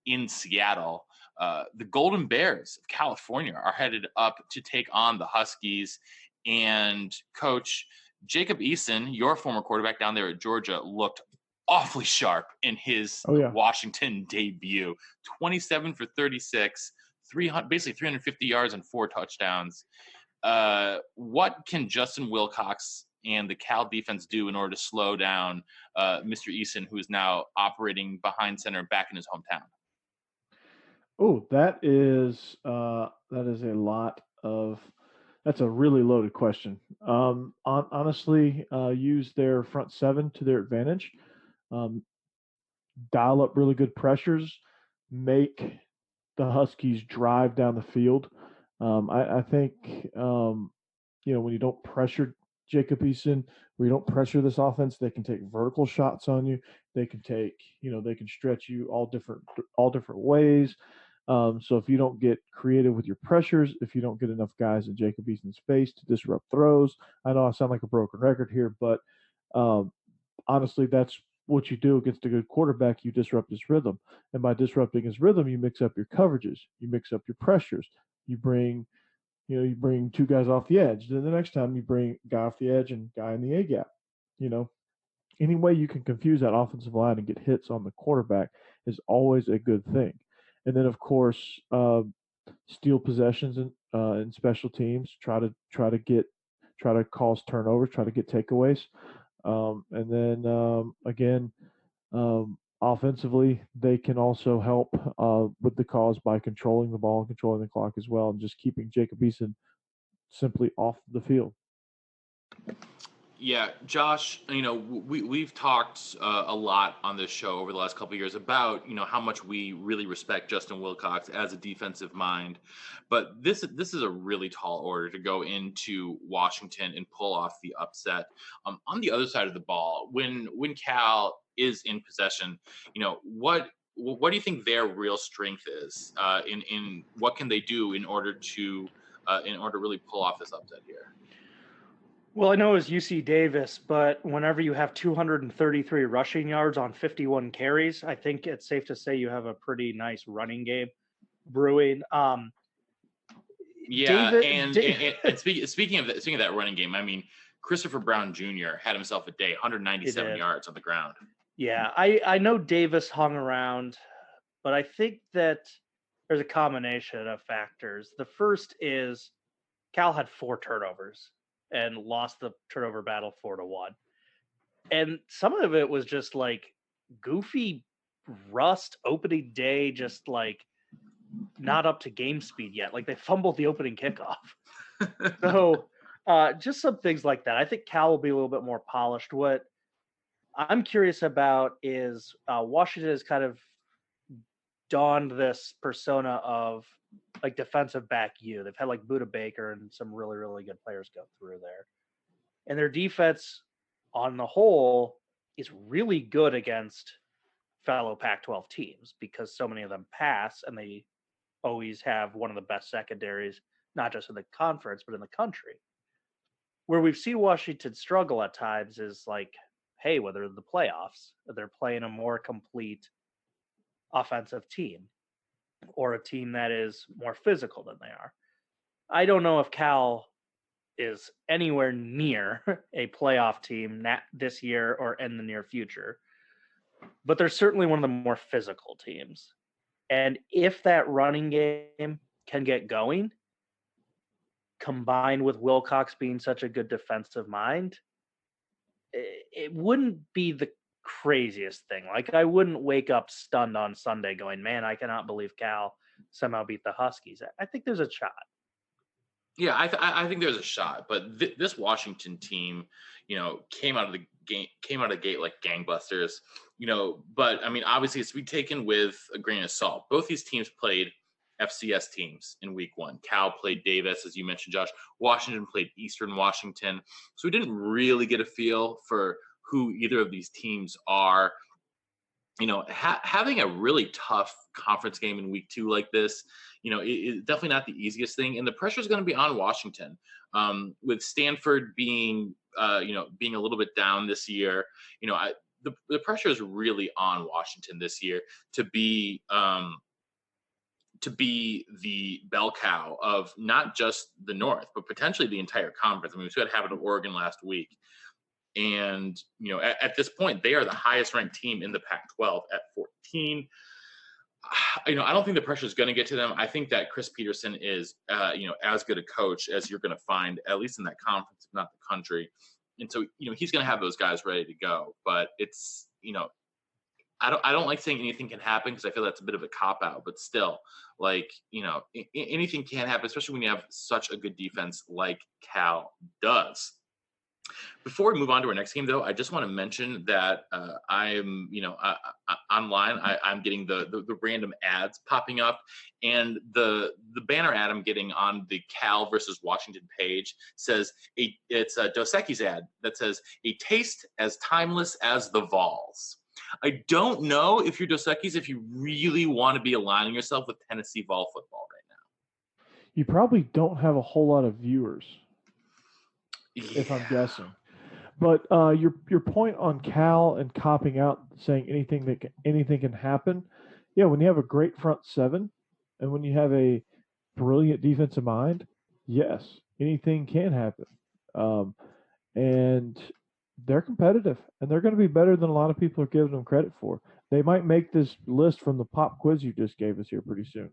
in Seattle. The Golden Bears of California are headed up to take on the Huskies. And Coach Jacob Eason, your former quarterback down there at Georgia, looked awfully sharp in his Washington debut. 27 for 36, basically 350 yards and 4 touchdowns. What can Justin Wilcox and the Cal defense do in order to slow down Mr. Eason, who is now operating behind center back in his hometown? Oh, that's a really loaded question. Honestly, use their front seven to their advantage. Dial up really good pressures, make the Huskies drive down the field. I think when you don't pressure Jacob Eason, when you don't pressure this offense, they can take vertical shots on you. They can they can stretch you all different ways. So if you don't get creative with your pressures, if you don't get enough guys in Jacob Eason's face to disrupt throws, I know I sound like a broken record here, but honestly, that's what you do against a good quarterback. You disrupt his rhythm, and by disrupting his rhythm, you mix up your coverages, you mix up your pressures, you bring two guys off the edge. Then the next time you bring guy off the edge and guy in the A gap. Any way you can confuse that offensive line and get hits on the quarterback is always a good thing. And then, of course, steal possessions in special teams. Try to cause turnovers. Try to get takeaways. And then again, offensively, they can also help with the cause by controlling the ball and controlling the clock as well, and just keeping Jacob Eason simply off the field. Yeah, Josh, we've talked a lot on this show over the last couple of years about, how much we really respect Justin Wilcox as a defensive mind. But this is a really tall order to go into Washington and pull off the upset. On the other side of the ball, when Cal is in possession, what do you think their real strength is in what can they do in order to really pull off this upset here? Well, I know it was UC Davis, but whenever you have 233 rushing yards on 51 carries, I think it's safe to say you have a pretty nice running game brewing. Yeah, and speaking of that running game, I mean, Christopher Brown Jr. had himself a day, 197 yards on the ground. Yeah, I know Davis hung around, but I think that there's a combination of factors. The first is Cal had 4 turnovers and lost the turnover battle 4-1. And some of it was just like goofy rust opening day, just like not up to game speed yet. Like they fumbled the opening kickoff. So just some things like that. I think Cal will be a little bit more polished. What I'm curious about is Washington has kind of donned this persona of like defensive back you. They've had like Buda Baker and some really, really good players go through there. And their defense on the whole is really good against fellow Pac 12 teams because so many of them pass and they always have one of the best secondaries, not just in the conference, but in the country. Where we've seen Washington struggle at times is like, hey, whether the playoffs, they're playing a more complete offensive team or a team that is more physical than they are. I don't know if Cal is anywhere near a playoff team this year or in the near future, but they're certainly one of the more physical teams. And if that running game can get going, combined with Wilcox being such a good defensive mind, it wouldn't be the craziest thing. Like I wouldn't wake up stunned on Sunday going, "Man, I cannot believe Cal somehow beat the Huskies." I think there's a shot. Yeah, I think there's a shot, but this Washington team, came out of the gate like gangbusters, But I mean, obviously, it's to be taken with a grain of salt. Both these teams played FCS teams in Week 1. Cal played Davis, as you mentioned, Josh. Washington played Eastern Washington, so we didn't really get a feel for who either of these teams are. Having a really tough conference game in Week 2 like this, is definitely not the easiest thing, and the pressure is going to be on Washington. With Stanford being, being a little bit down this year, the pressure is really on Washington this year to be the bell cow of not just the North, but potentially the entire conference. I mean, we saw it happen to Oregon last week. And, at this point, they are the highest ranked team in the Pac 12 at 14. I don't think the pressure is going to get to them. I think that Chris Peterson is, as good a coach as you're going to find, at least in that conference, if not the country. And so, he's going to have those guys ready to go. But it's, I don't like saying anything can happen because I feel that's a bit of a cop out. But still, like, anything can happen, especially when you have such a good defense like Cal does. Before we move on to our next game, though, I just want to mention that I'm, online. I'm getting the random ads popping up, and the banner ad I'm getting on the Cal versus Washington page says it's a Dos Equis ad that says a taste as timeless as the Vols. I don't know if you're Dos Equis if you really want to be aligning yourself with Tennessee Vol football right now. You probably don't have a whole lot of viewers. Yeah. If I'm guessing. But your point on Cal and copping out, saying anything can happen. Yeah, when you have a great front seven, and when you have a brilliant defensive mind, yes, anything can happen. And they're competitive, and they're going to be better than a lot of people are giving them credit for. They might make this list from the pop quiz you just gave us here pretty soon.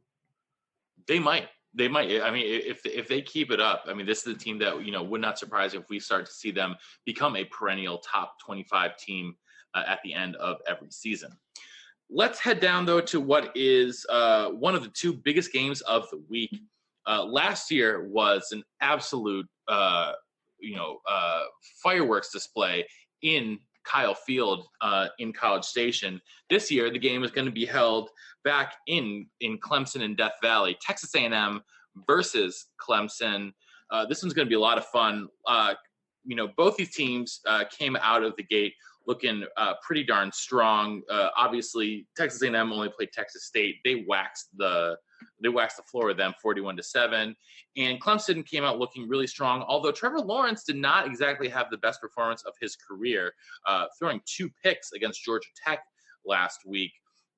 They might. They might. I mean, if they keep it up, I mean, this is a team that would not surprise if we start to see them become a perennial top 25 team at the end of every season. Let's head down though to what is one of the two biggest games of the week. Last year was an absolute fireworks display in Kyle Field in College Station. This year, the game is going to be held back in Clemson and Death Valley. Texas A&M versus Clemson. This one's going to be a lot of fun. Both these teams came out of the gate looking pretty darn strong. Obviously, Texas A&M only played Texas State. They waxed the floor with them 41-7. And Clemson came out looking really strong, although Trevor Lawrence did not exactly have the best performance of his career, throwing 2 picks against Georgia Tech last week.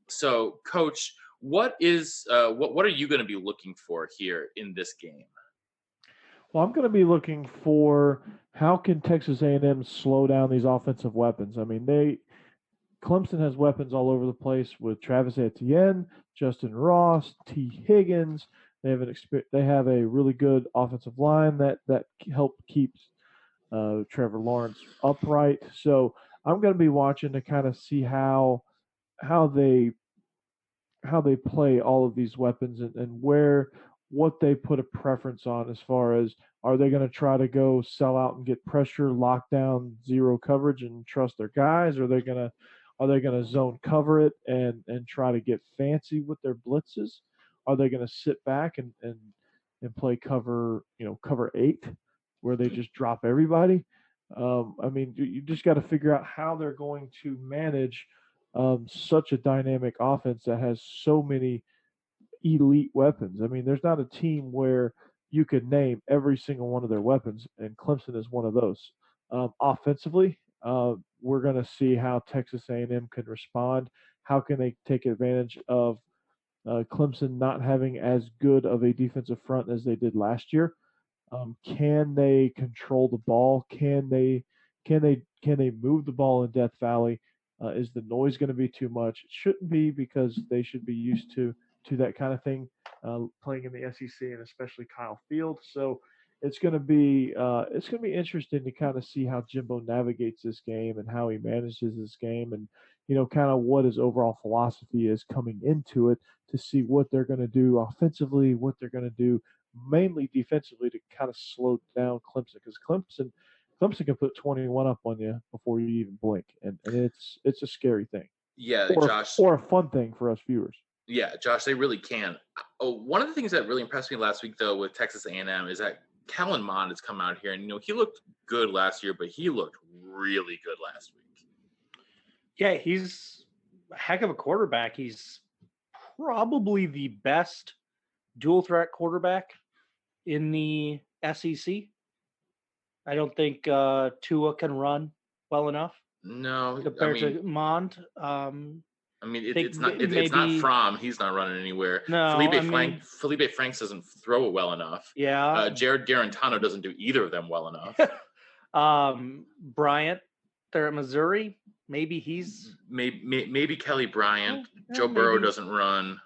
So, Coach, what are you going to be looking for here in this game? Well, I'm going to be looking for how can Texas A&M slow down these offensive weapons. I mean, Clemson has weapons all over the place with Travis Etienne, Justin Ross, T. Higgins. They have a really good offensive line that help keeps Trevor Lawrence upright. So I'm going to be watching to kind of see how they play all of these weapons and what they put a preference on as far as, are they going to try to go sell out and get pressure, lock down zero coverage and trust their guys? Or are they going to zone cover it and try to get fancy with their blitzes? Are they going to sit back and play cover 8 where they just drop everybody? I mean, you just got to figure out how they're going to manage such a dynamic offense that has so many elite weapons. I mean, there's not a team where you could name every single one of their weapons, and Clemson is one of those. Offensively, we're going to see how Texas A&M can respond. How can they take advantage of Clemson not having as good of a defensive front as they did last year? Can they control the ball? Can they move the ball in Death Valley? Is the noise going to be too much? It shouldn't be, because they should be used to that kind of thing, playing in the SEC and especially Kyle Field. So it's going to be interesting to kind of see how Jimbo navigates this game and how he manages this game, and kind of what his overall philosophy is coming into it, to see what they're going to do offensively, what they're going to do mainly defensively to kind of slow down Clemson, because Clemson can put 21 up on you before you even blink, and it's a scary thing. Yeah, Josh. Or a fun thing for us viewers. Yeah, Josh, they really can. One of the things that really impressed me last week, though, with Texas A&M is that Kellen Mond has come out here, and he looked good last year, but he looked really good last week. Yeah, he's a heck of a quarterback. He's probably the best dual threat quarterback in the SEC. I don't think Tua can run well enough. No, compared to Mond. I mean, it's not Fromm. He's not running anywhere. No, Felipe Franks doesn't throw it well enough. Yeah. Jared Garantano doesn't do either of them well enough. Bryant, they're at Missouri. Maybe he's maybe Kelly Bryant. Joe Burrow doesn't run.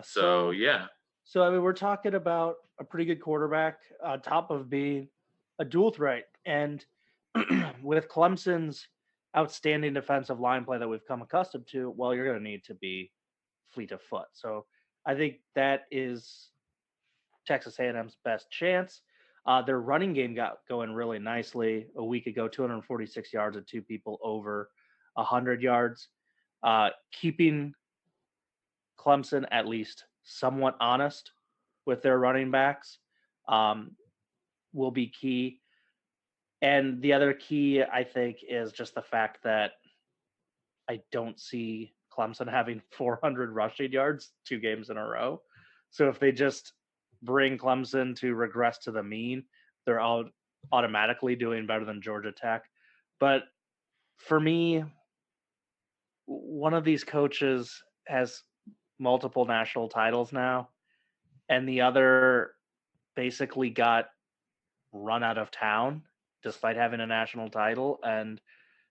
So yeah. So I mean, we're talking about a pretty good quarterback on top of being a dual threat, and with Clemson's outstanding defensive line play that we've come accustomed to, well, you're going to need to be fleet of foot. So I think that is Texas A&M's best chance. Their running game got going really nicely a week ago, 246 yards and 2 people over 100 yards. Keeping Clemson at least somewhat honest with their running backs will be key. And the other key, I think, is just the fact that I don't see Clemson having 400 rushing yards 2 games in a row. So if they just bring Clemson to regress to the mean, they're all automatically doing better than Georgia Tech. But for me, one of these coaches has multiple national titles now, and the other basically got run out of town despite having a national title, and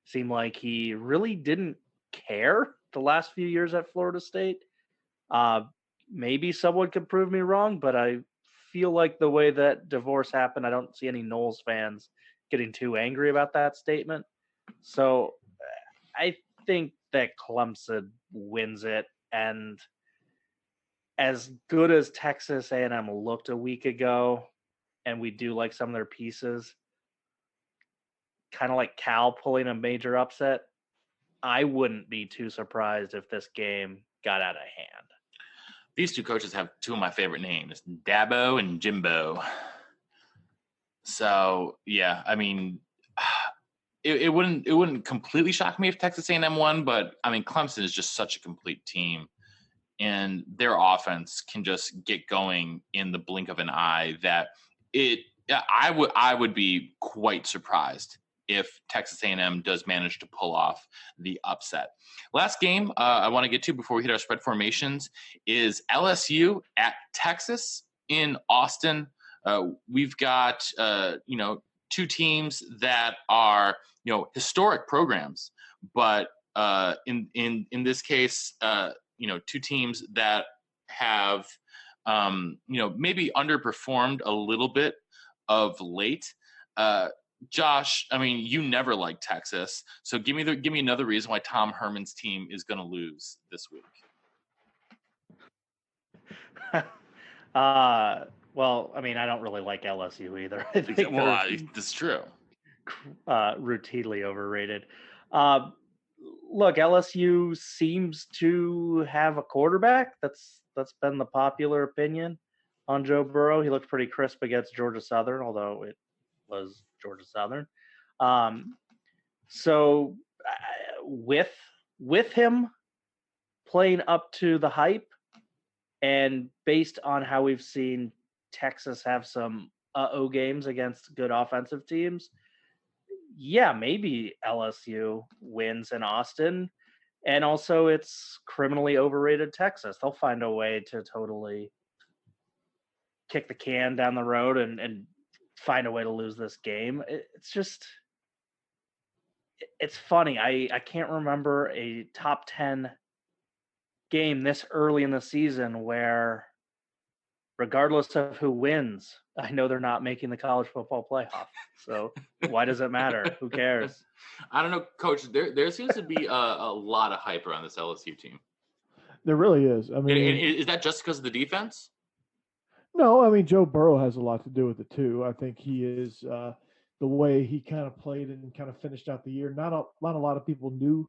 seemed like he really didn't care the last few years at Florida State. Maybe someone could prove me wrong, but I feel like the way that divorce happened, I don't see any Noles fans getting too angry about that statement. So I think that Clemson wins it, and as good as Texas A&M looked a week ago, and we do like some of their pieces, kind of like Cal pulling a major upset, I wouldn't be too surprised if this game got out of hand. These 2 coaches have 2 of my favorite names, Dabo and Jimbo. So yeah, I mean, it wouldn't completely shock me if Texas A&M won, but I mean, Clemson is just such a complete team, and their offense can just get going in the blink of an eye that I would be quite surprised if Texas A&M does manage to pull off the upset. Last game I want to get to before we hit our spread formations is LSU at Texas in Austin. We've got 2 teams that are historic programs, but in this case, two teams that have maybe underperformed a little bit of late. Josh, I mean, you never liked Texas, so give me another reason why Tom Herman's team is going to lose this week. Well, I mean, I don't really like LSU either. I think that's true. Routinely overrated. Look, LSU seems to have a quarterback. That's been the popular opinion on Joe Burrow. He looked pretty crisp against Georgia Southern, although it was Georgia Southern. So with him playing up to the hype, and based on how we've seen Texas have some games against good offensive teams, yeah, maybe LSU wins in Austin. And also it's criminally overrated Texas. They'll find a way to totally kick the can down the road and find a way to lose this game. It's funny. I can't remember a top 10 game this early in the season where, regardless of who wins, I know they're not making the college football playoff. So why does it matter? Who cares? I don't know, Coach. There seems to be a lot of hype around this LSU team. There really is. I mean, is that just because of the defense? No, I mean, Joe Burrow has a lot to do with it too. I think he is the way he kind of played and kind of finished out the year. Not a lot of people knew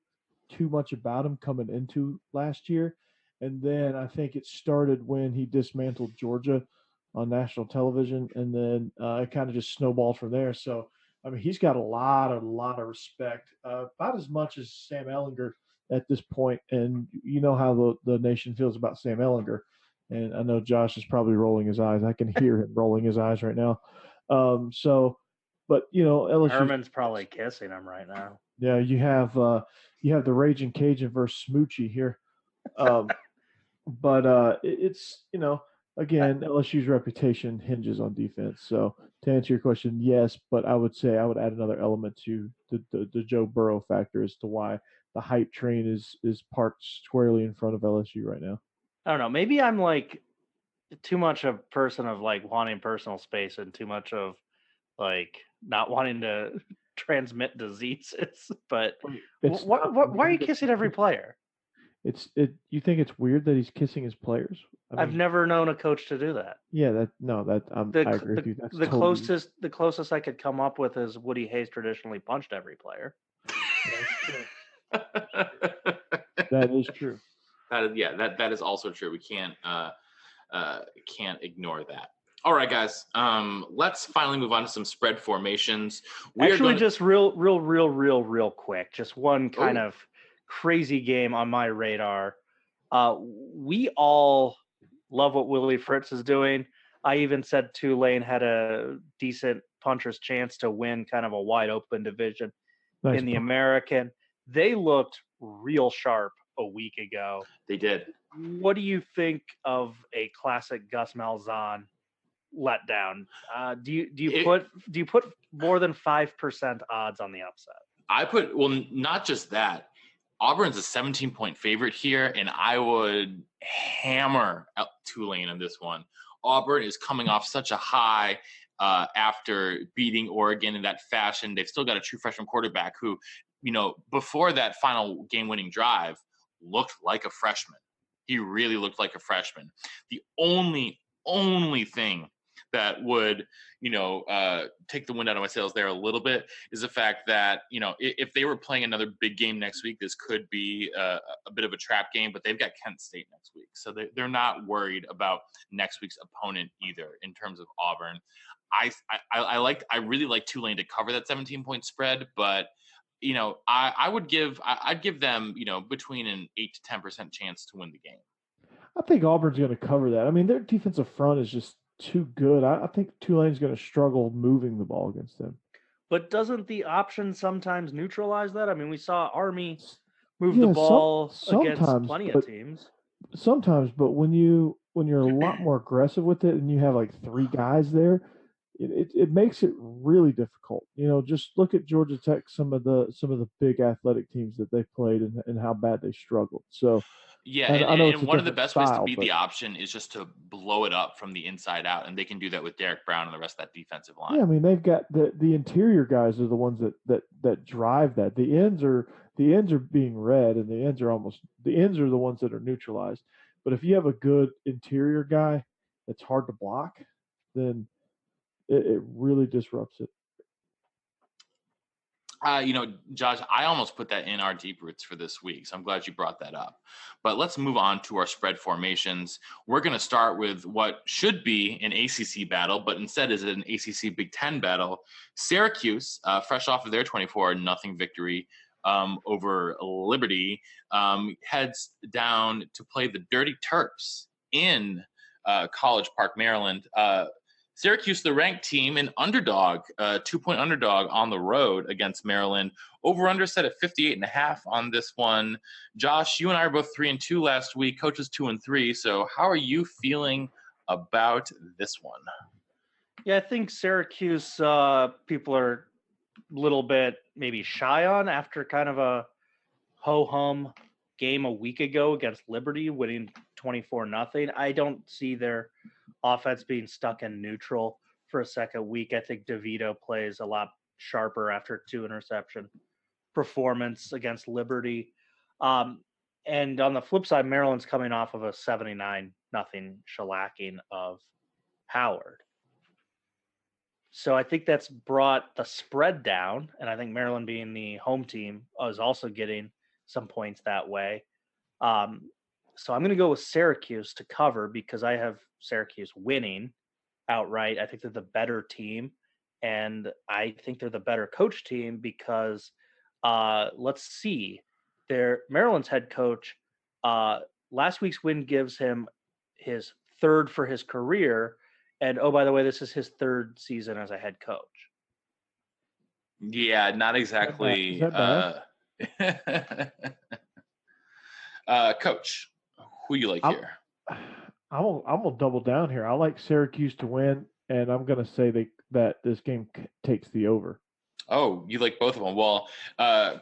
too much about him coming into last year. And then I think it started when he dismantled Georgia on national television, and then it kind of just snowballed from there. So, I mean, he's got a lot of respect, about as much as Sam Ehlinger at this point. And you know how the nation feels about Sam Ehlinger. And I know Josh is probably rolling his eyes. I can hear him rolling his eyes right now. But LSU, Herman's probably kissing him right now. Yeah, you have the Raging Cajun versus Smoochie here. But it's again, LSU's reputation hinges on defense. So to answer your question, yes, but I would say I would add another element to the Joe Burrow factor as to why the hype train is parked squarely in front of LSU right now. I don't know. Maybe I'm like too much a person of like wanting personal space and too much of like not wanting to transmit diseases. But why are you kissing every player? You think it's weird that he's kissing his players? I've never known a coach to do that. Yeah, I agree with you. That's the closest I could come up with is Woody Hayes traditionally punched every player. That is true. That is also true. We can't ignore that. All right, guys. Let's finally move on to some spread formations. Just real quick. Just one kind of crazy game on my radar. We all love what Willie Fritz is doing. I even said Tulane had a decent puncher's chance to win kind of a wide open division in the American. They looked real sharp a week ago. They did. What do you think of a classic Gus Malzahn letdown? Do you put more than 5% odds on the upset? Not just that. Auburn's a 17-point favorite here, and I would hammer Tulane on this one. Auburn is coming off such a high after beating Oregon in that fashion. They've still got a true freshman quarterback who, before that final game-winning drive, looked like a freshman. He really looked like a freshman. The only thing that would, take the wind out of my sails there a little bit is the fact that, if they were playing another big game next week, this could be a bit of a trap game, but they've got Kent State next week. So they're not worried about next week's opponent either in terms of Auburn. I really like Tulane to cover that 17-point spread, but I'd give them, between an 8 to 10% chance to win the game. I think Auburn's going to cover that. I mean, their defensive front is just too good. I think Tulane's going to struggle moving the ball against them. But doesn't the option sometimes neutralize that? I mean, we saw Army move the ball against plenty of teams. Sometimes, but when you're a lot more aggressive with it and you have like three guys there, it makes it really difficult. Just look at Georgia Tech, some of the big athletic teams that they played and how bad they struggled. So Yeah, I know it's and a one of the different best ways to style, beat but the option is just to blow it up from the inside out, and they can do that with Derek Brown and the rest of that defensive yeah, line. I mean they've got the interior guys are the ones that drive that. The ends are being read, and the ends are the ones that are neutralized. But if you have a good interior guy that's hard to block, then it really disrupts it. Josh, I almost put that in our deep roots for this week, so I'm glad you brought that up. But let's move on to our spread formations. We're going to start with what should be an ACC battle, but instead is an ACC Big Ten battle. Syracuse, fresh off of their 24-0 victory over Liberty, heads down to play the Dirty Terps in College Park, Maryland. Syracuse, the ranked team, an underdog, 2-point underdog on the road against Maryland. Over under set at 58.5 on this one. Josh, you and I are both 3-2 last week. Coach is 2-3. So how are you feeling about this one? Yeah, I think Syracuse people are a little bit maybe shy on after kind of a ho-hum game a week ago against Liberty, winning 24-0. I don't see their offense being stuck in neutral for a second week. I think DeVito plays a lot sharper after 2 interception performance against Liberty. And on the flip side, Maryland's coming off of a 79-0 shellacking of Howard. So I think that's brought the spread down, and I think Maryland, being the home team, is also getting some points that way. So I'm going to go with Syracuse to cover because I have Syracuse winning outright. I think they're the better team, and I think they're the better coach team because let's see, Maryland's head coach. Last week's win gives him his third for his career, and oh, by the way, this is his third season as a head coach. Yeah, not exactly. Is that bad? Coach, who you like I'm, here? I'm gonna double down here. I like Syracuse to win, and I'm gonna say that this game takes the over. Oh, you like both of them. Well,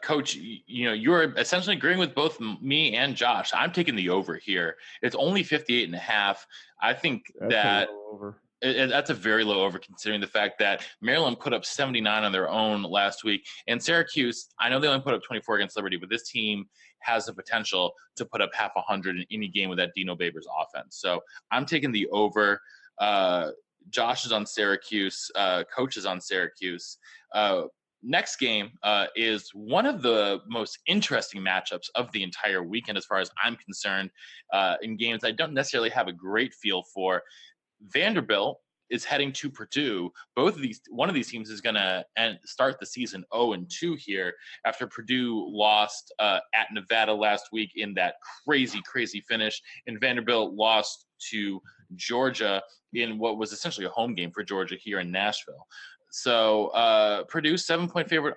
Coach, you're essentially agreeing with both me and Josh. I'm taking the over here. It's only 58.5. I think That's that a low over. that's a very low over considering the fact that Maryland put up 79 on their own last week. And Syracuse, I know they only put up 24 against Liberty, but this team has the potential to put up half 100 in any game with that Dino Babers offense. So I'm taking the over. Josh is on Syracuse. Coach is on Syracuse. Next game is one of the most interesting matchups of the entire weekend as far as I'm concerned, in games I don't necessarily have a great feel for. Vanderbilt is heading to Purdue. One of these teams is going to start the season 0-2 here after Purdue lost at Nevada last week in that crazy finish, and Vanderbilt lost to Georgia in what was essentially a home game for Georgia here in Nashville. So Purdue 7-point favorite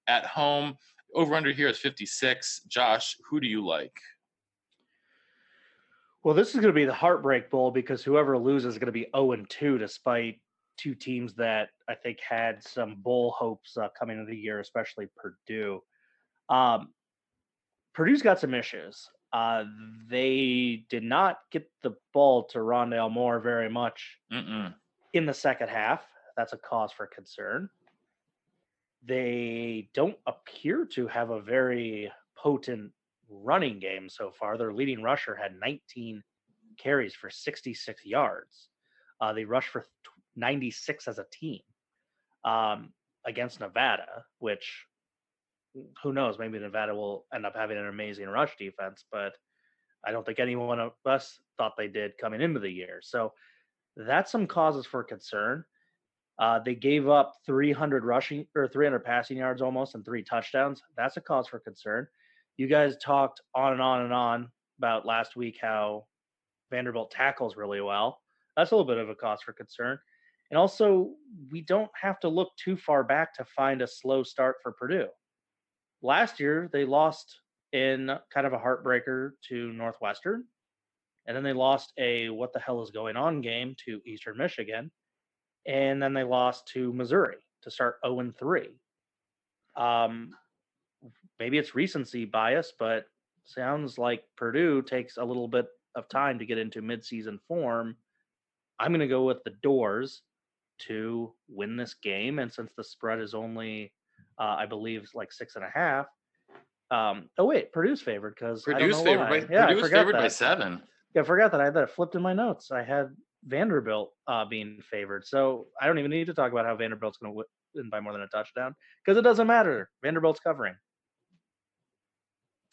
at home. Over under here is 56. Josh, who do you like? Well, this is going to be the Heartbreak Bowl because whoever loses is going to be 0-2, despite two teams that I think had some bowl hopes coming into the year, especially Purdue. Purdue's got some issues. They did not get the ball to Rondale Moore very much in the second half. That's a cause for concern. They don't appear to have a very potent running game so far. Their leading rusher had 19 carries for 66 yards. They rushed for 96 as a team against Nevada, which who knows, maybe Nevada will end up having an amazing rush defense, but I don't think anyone of us thought they did coming into the year. So that's some causes for concern. They gave up 300 rushing or 300 passing yards almost and 3 touchdowns. That's a cause for concern. You guys talked on and on and on about last week how Vanderbilt tackles really well. That's a little bit of a cause for concern. And also, we don't have to look too far back to find a slow start for Purdue. Last year, they lost in kind of a heartbreaker to Northwestern. And then they lost a what the hell is going on game to Eastern Michigan. and then they lost to Missouri to start 0-3. Maybe it's recency bias, but sounds like Purdue takes a little bit of time to get into midseason form. I'm going to go with the Doors to win this game, and since the spread is only, I believe, like 6.5. Oh wait, Purdue's favored because I don't know why. Yeah, I Purdue's forgot favored by that. 7. Yeah, I forgot that. I had that flipped in my notes. I had Vanderbilt being favored, so I don't even need to talk about how Vanderbilt's going to win by more than a touchdown because it doesn't matter. Vanderbilt's covering.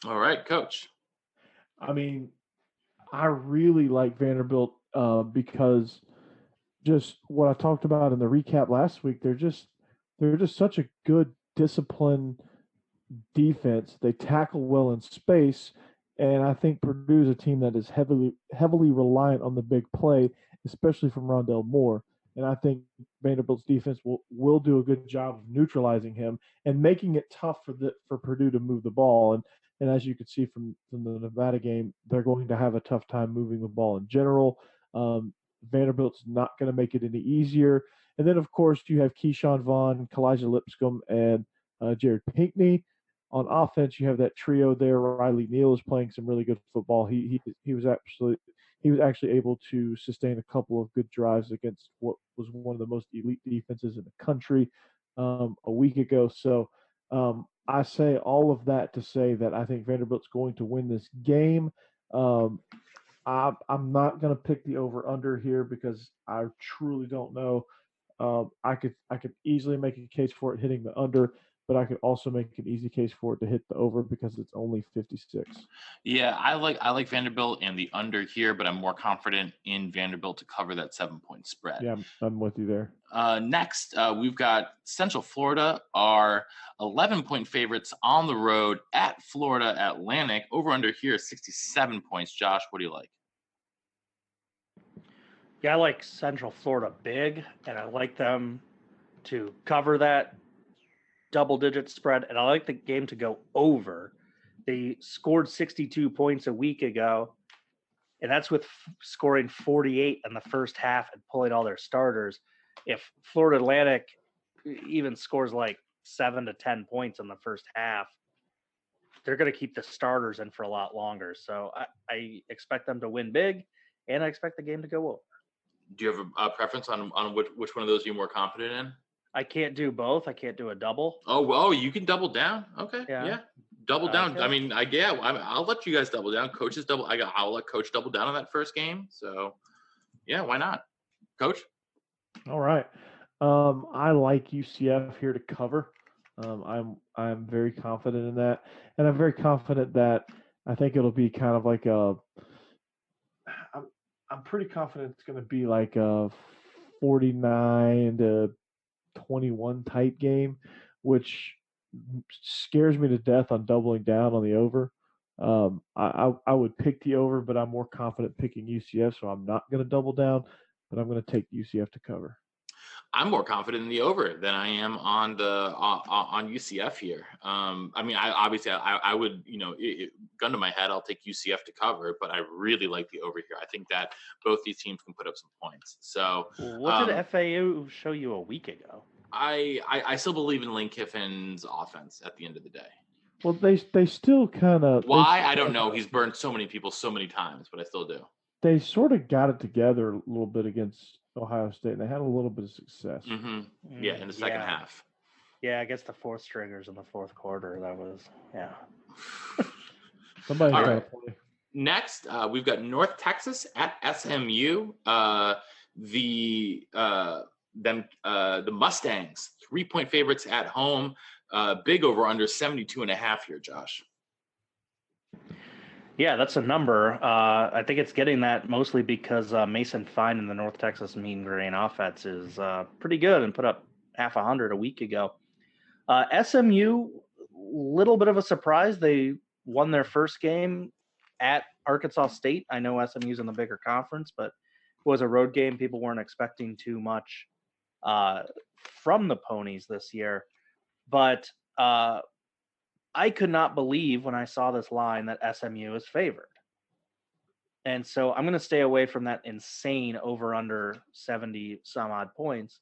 All right, Coach. I mean, I really like Vanderbilt because just what I talked about in the recap last week. They're just such a good disciplined defense. They tackle well in space, and I think Purdue is a team that is heavily reliant on the big play, especially from Rondell Moore. And I think Vanderbilt's defense will do a good job of neutralizing him and making it tough for Purdue to move the ball. And as you could see from the Nevada game, they're going to have a tough time moving the ball in general. Vanderbilt's not going to make it any easier. And then, of course, you have Keyshawn Vaughn, Kalijah Lipscomb, and Jared Pinkney. On offense, you have that trio there. Riley Neal is playing some really good football. He was actually able to sustain a couple of good drives against what was one of the most elite defenses in the country a week ago. So I say all of that to say that I think Vanderbilt's going to win this game. I'm not going to pick the over under here because I truly don't know. I could easily make a case for it hitting the under, but I could also make an easy case for it to hit the over because it's only 56. Yeah, I like Vanderbilt and the under here, but I'm more confident in Vanderbilt to cover that 7-point spread. Yeah, I'm with you there. Next, we've got Central Florida, our 11-point favorites on the road at Florida Atlantic. Over under here is 67 points. Josh, what do you like? Yeah, I like Central Florida big, and I like them to cover that double-digit spread, and I like the game to go over. They scored 62 points a week ago, and that's with scoring 48 in the first half and pulling all their starters. If Florida Atlantic even scores like 7 to 10 points in the first half, they're going to keep the starters in for a lot longer. So I expect them to win big, and I expect the game to go over. Do you have a preference on which one of those you're more confident in? I can't do both. I can't do a double. Oh, well, you can double down. Okay, yeah. Double down. Okay. I mean, I'll let you guys double down. Coaches double. I'll let Coach double down on that first game. So, yeah, why not, Coach? All right. I like UCF here to cover. I'm very confident in that, and I'm very confident that I think it'll be kind of like I'm pretty confident it's going to be like a 49 to 21 type game, which scares me to death on doubling down on the over. I would pick the over, but I'm more confident picking UCF, so I'm not going to double down, but I'm going to take UCF to cover. I'm more confident in the over than I am on UCF here. I mean, I would, gun to my head, I'll take UCF to cover, but I really like the over here. I think that both these teams can put up some points. So, what did FAU show you a week ago? I still believe in Lane Kiffin's offense at the end of the day. Well, they still kind of why I don't know. He's burned so many people so many times, but I still do. They sort of got it together a little bit against Ohio State, and they had a little bit of success. Mm-hmm. Yeah, in the second half. Yeah, against the fourth stringers in the fourth quarter. That was Somebody's got to play. Next, we've got North Texas at SMU. The Mustangs, 3-point favorites at home. Big over under 72.5 here, Josh. Yeah, that's a number. I think it's getting that mostly because Mason Fine in the North Texas Mean Green offense is pretty good and put up 100 a week ago. SMU, little bit of a surprise. They won their first game at Arkansas State. I know SMU's in the bigger conference, but it was a road game. People weren't expecting too much from the Ponies this year. But I could not believe when I saw this line that SMU is favored. And so I'm going to stay away from that insane over under 70 some odd points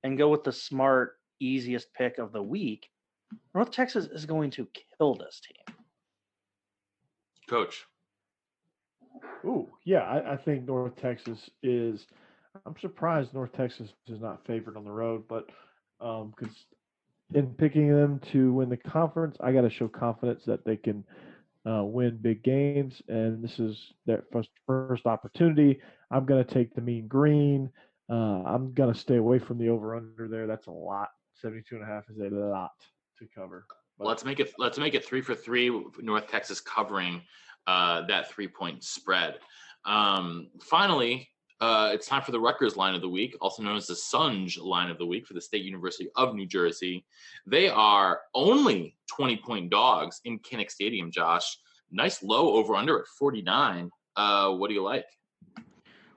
and go with the smart, easiest pick of the week. North Texas is going to kill this team. Coach. Ooh, yeah, I think North Texas is. I'm surprised North Texas is not favored on the road, but because in picking them to win the conference, I got to show confidence that they can win big games, and this is their first opportunity. I'm going to take the mean green. I'm going to stay away from the over under there. That's a lot. 72.5 is a lot to cover. But Let's make it 3 for 3. North Texas covering that 3-point spread. Finally, it's time for the Rutgers line of the week, also known as the Sunge line of the week for the State University of New Jersey. They are only 20-point dogs in Kinnick Stadium, Josh. Nice low over under at 49. What do you like?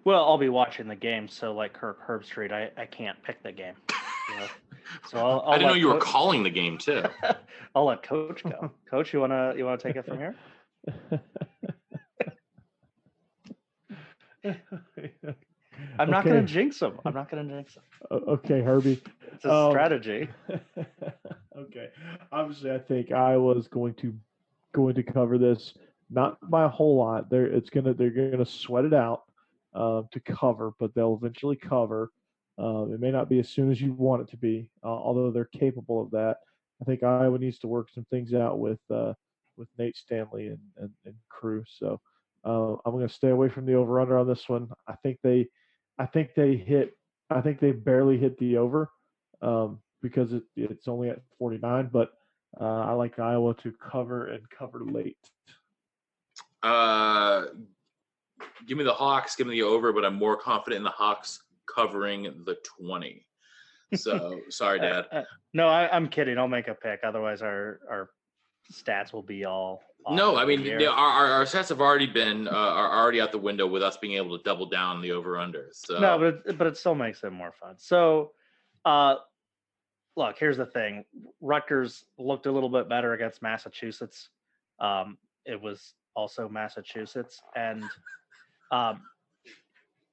Well, I'll be watching the game, so like Kirk Herbstreit, I can't pick the game. You know? So I'll I didn't know let you were calling the game too. I'll let Coach go. Coach, you wanna take it from here? I'm not going to jinx them. Okay, Herbie. It's a strategy. Okay. Obviously, I think Iowa's going to cover this, not by a whole lot. They're gonna sweat it out to cover, but they'll eventually cover. It may not be as soon as you want it to be, although they're capable of that. I think Iowa needs to work some things out with Nate Stanley and crew. So I'm going to stay away from the over under on this one. I think they barely hit the over because it's only at 49. But I like Iowa to cover and cover late. Give me the Hawks. Give me the over, but I'm more confident in the Hawks covering the 20. So sorry, Dad. No, I'm kidding. I'll make a pick. Otherwise, our stats will be all. No, I mean our stats have already been are already out the window with us being able to double down the over under. So no, but it still makes it more fun. So, look, here's the thing: Rutgers looked a little bit better against Massachusetts. It was also Massachusetts, and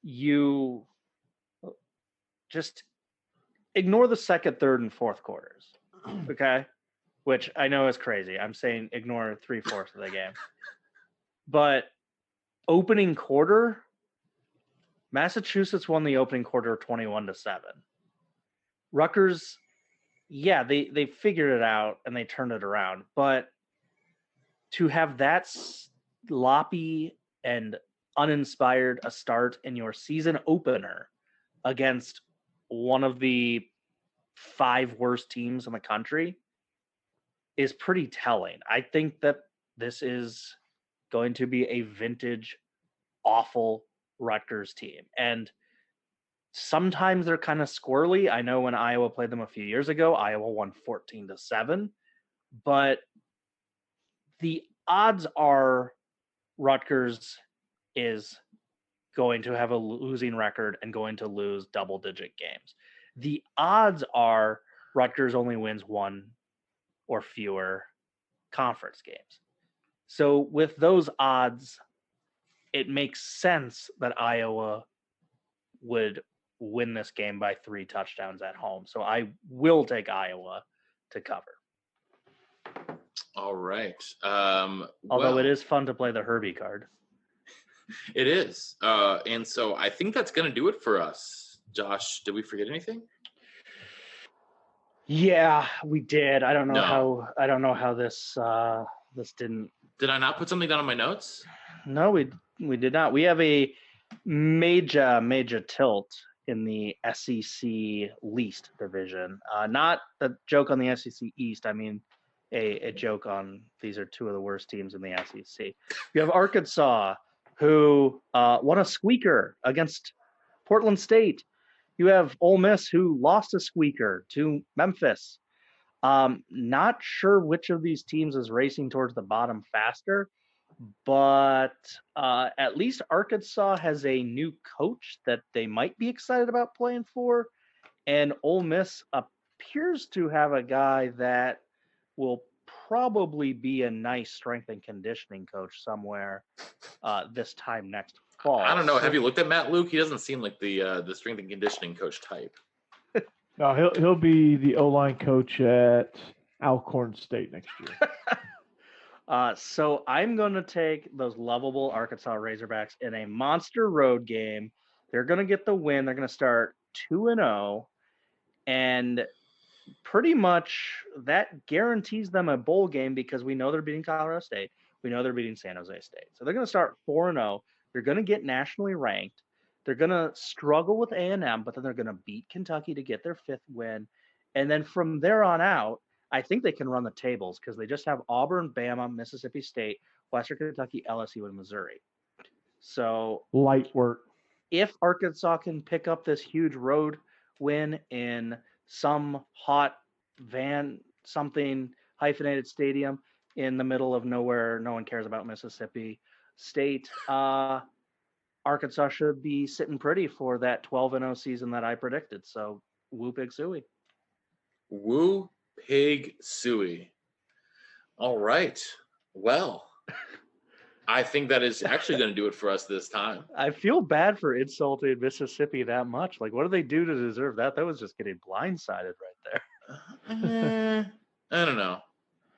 you just ignore the second, third, and fourth quarters, okay? Which I know is crazy. I'm saying ignore 3/4 of the game. But opening quarter, Massachusetts won the opening quarter 21-7. Rutgers, yeah, they figured it out and they turned it around. But to have that sloppy and uninspired a start in your season opener against one of the 5 worst teams in the country is pretty telling. I think that this is going to be a vintage, awful Rutgers team. And sometimes they're kind of squirrely. I know when Iowa played them a few years ago, Iowa won 14-7. But the odds are Rutgers is going to have a losing record and going to lose double-digit games. The odds are Rutgers only wins 1 or fewer conference games. So with those odds, it makes sense that Iowa would win this game by 3 touchdowns at home. So I will take Iowa to cover. All right. Although it is fun to play the Herbie card. It is. And so I think that's going to do it for us. Josh, did we forget anything? Yeah, we did. I don't know how this didn't. Did I not put something down on my notes? No, we did not. We have a major tilt in the SEC least division. Not a joke on the SEC East. I mean, a joke on these are 2 of the worst teams in the SEC. You have Arkansas, who won a squeaker against Portland State. You have Ole Miss, who lost a squeaker to Memphis. Not sure which of these teams is racing towards the bottom faster, but at least Arkansas has a new coach that they might be excited about playing for, and Ole Miss appears to have a guy that will probably be a nice strength and conditioning coach somewhere this time next fall. I don't know. So- Have you looked at Matt Luke? He doesn't seem like the strength and conditioning coach type. No, he'll be the O-line coach at Alcorn State next year. So I'm going to take those lovable Arkansas Razorbacks in a monster road game. They're going to get the win. They're going to start 2-0, and pretty much that guarantees them a bowl game because we know they're beating Colorado State. We know they're beating San Jose State. So they're going to start 4-0. They're going to get nationally ranked. They're going to struggle with A&M, but then they're going to beat Kentucky to get their 5th win. And then from there on out, I think they can run the tables because they just have Auburn, Bama, Mississippi State, Western Kentucky, LSU, and Missouri. So Light work. if Arkansas can pick up this huge road win in some hot something hyphenated stadium in the middle of nowhere, no one cares about Mississippi State, Arkansas should be sitting pretty for that 12-0 season that I predicted. So woo pig suey. Woo pig suey. All right. Well, I think that is actually going to do it for us this time. I feel bad for insulting Mississippi that much. Like, what do they do to deserve that? That was just getting blindsided right there. I don't know.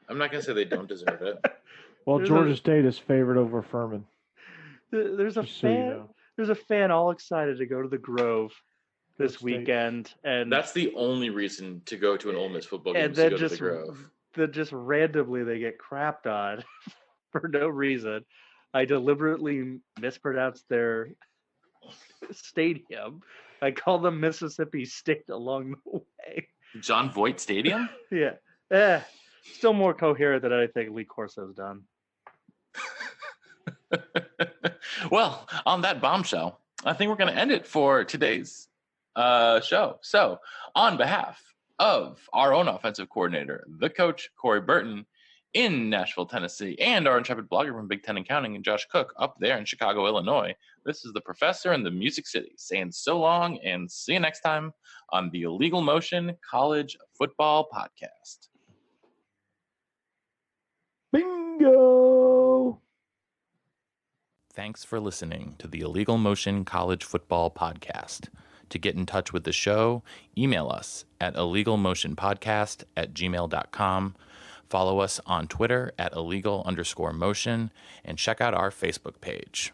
I'm not going to say they don't deserve it. Well, There's Georgia State is favored over Furman. There's a Just so you fan. know. There's a fan all excited to go to the Grove this State. weekend, and That's the only reason to go to an Ole Miss football game and is to then go to the just Grove. just randomly they get crapped on for no reason. I deliberately mispronounced their stadium. I call them Mississippi State along the way. John Voight Stadium? Yeah. Still more coherent than anything Lee Corso's done. Well, on that bombshell, I think we're going to end it for today's show. So, on behalf of our own offensive coordinator, the coach, Corey Burton, in Nashville, Tennessee, and our intrepid blogger from Big Ten and Counting, and Josh Cook up there in Chicago, Illinois, this is the professor in the Music City saying so long and see you next time on the Illegal Motion College Football Podcast. Bingo! Thanks for listening to the Illegal Motion College Football Podcast. To get in touch with the show, email us at illegalmotionpodcast@gmail.com. Follow us on Twitter at illegal_motion and check out our Facebook page.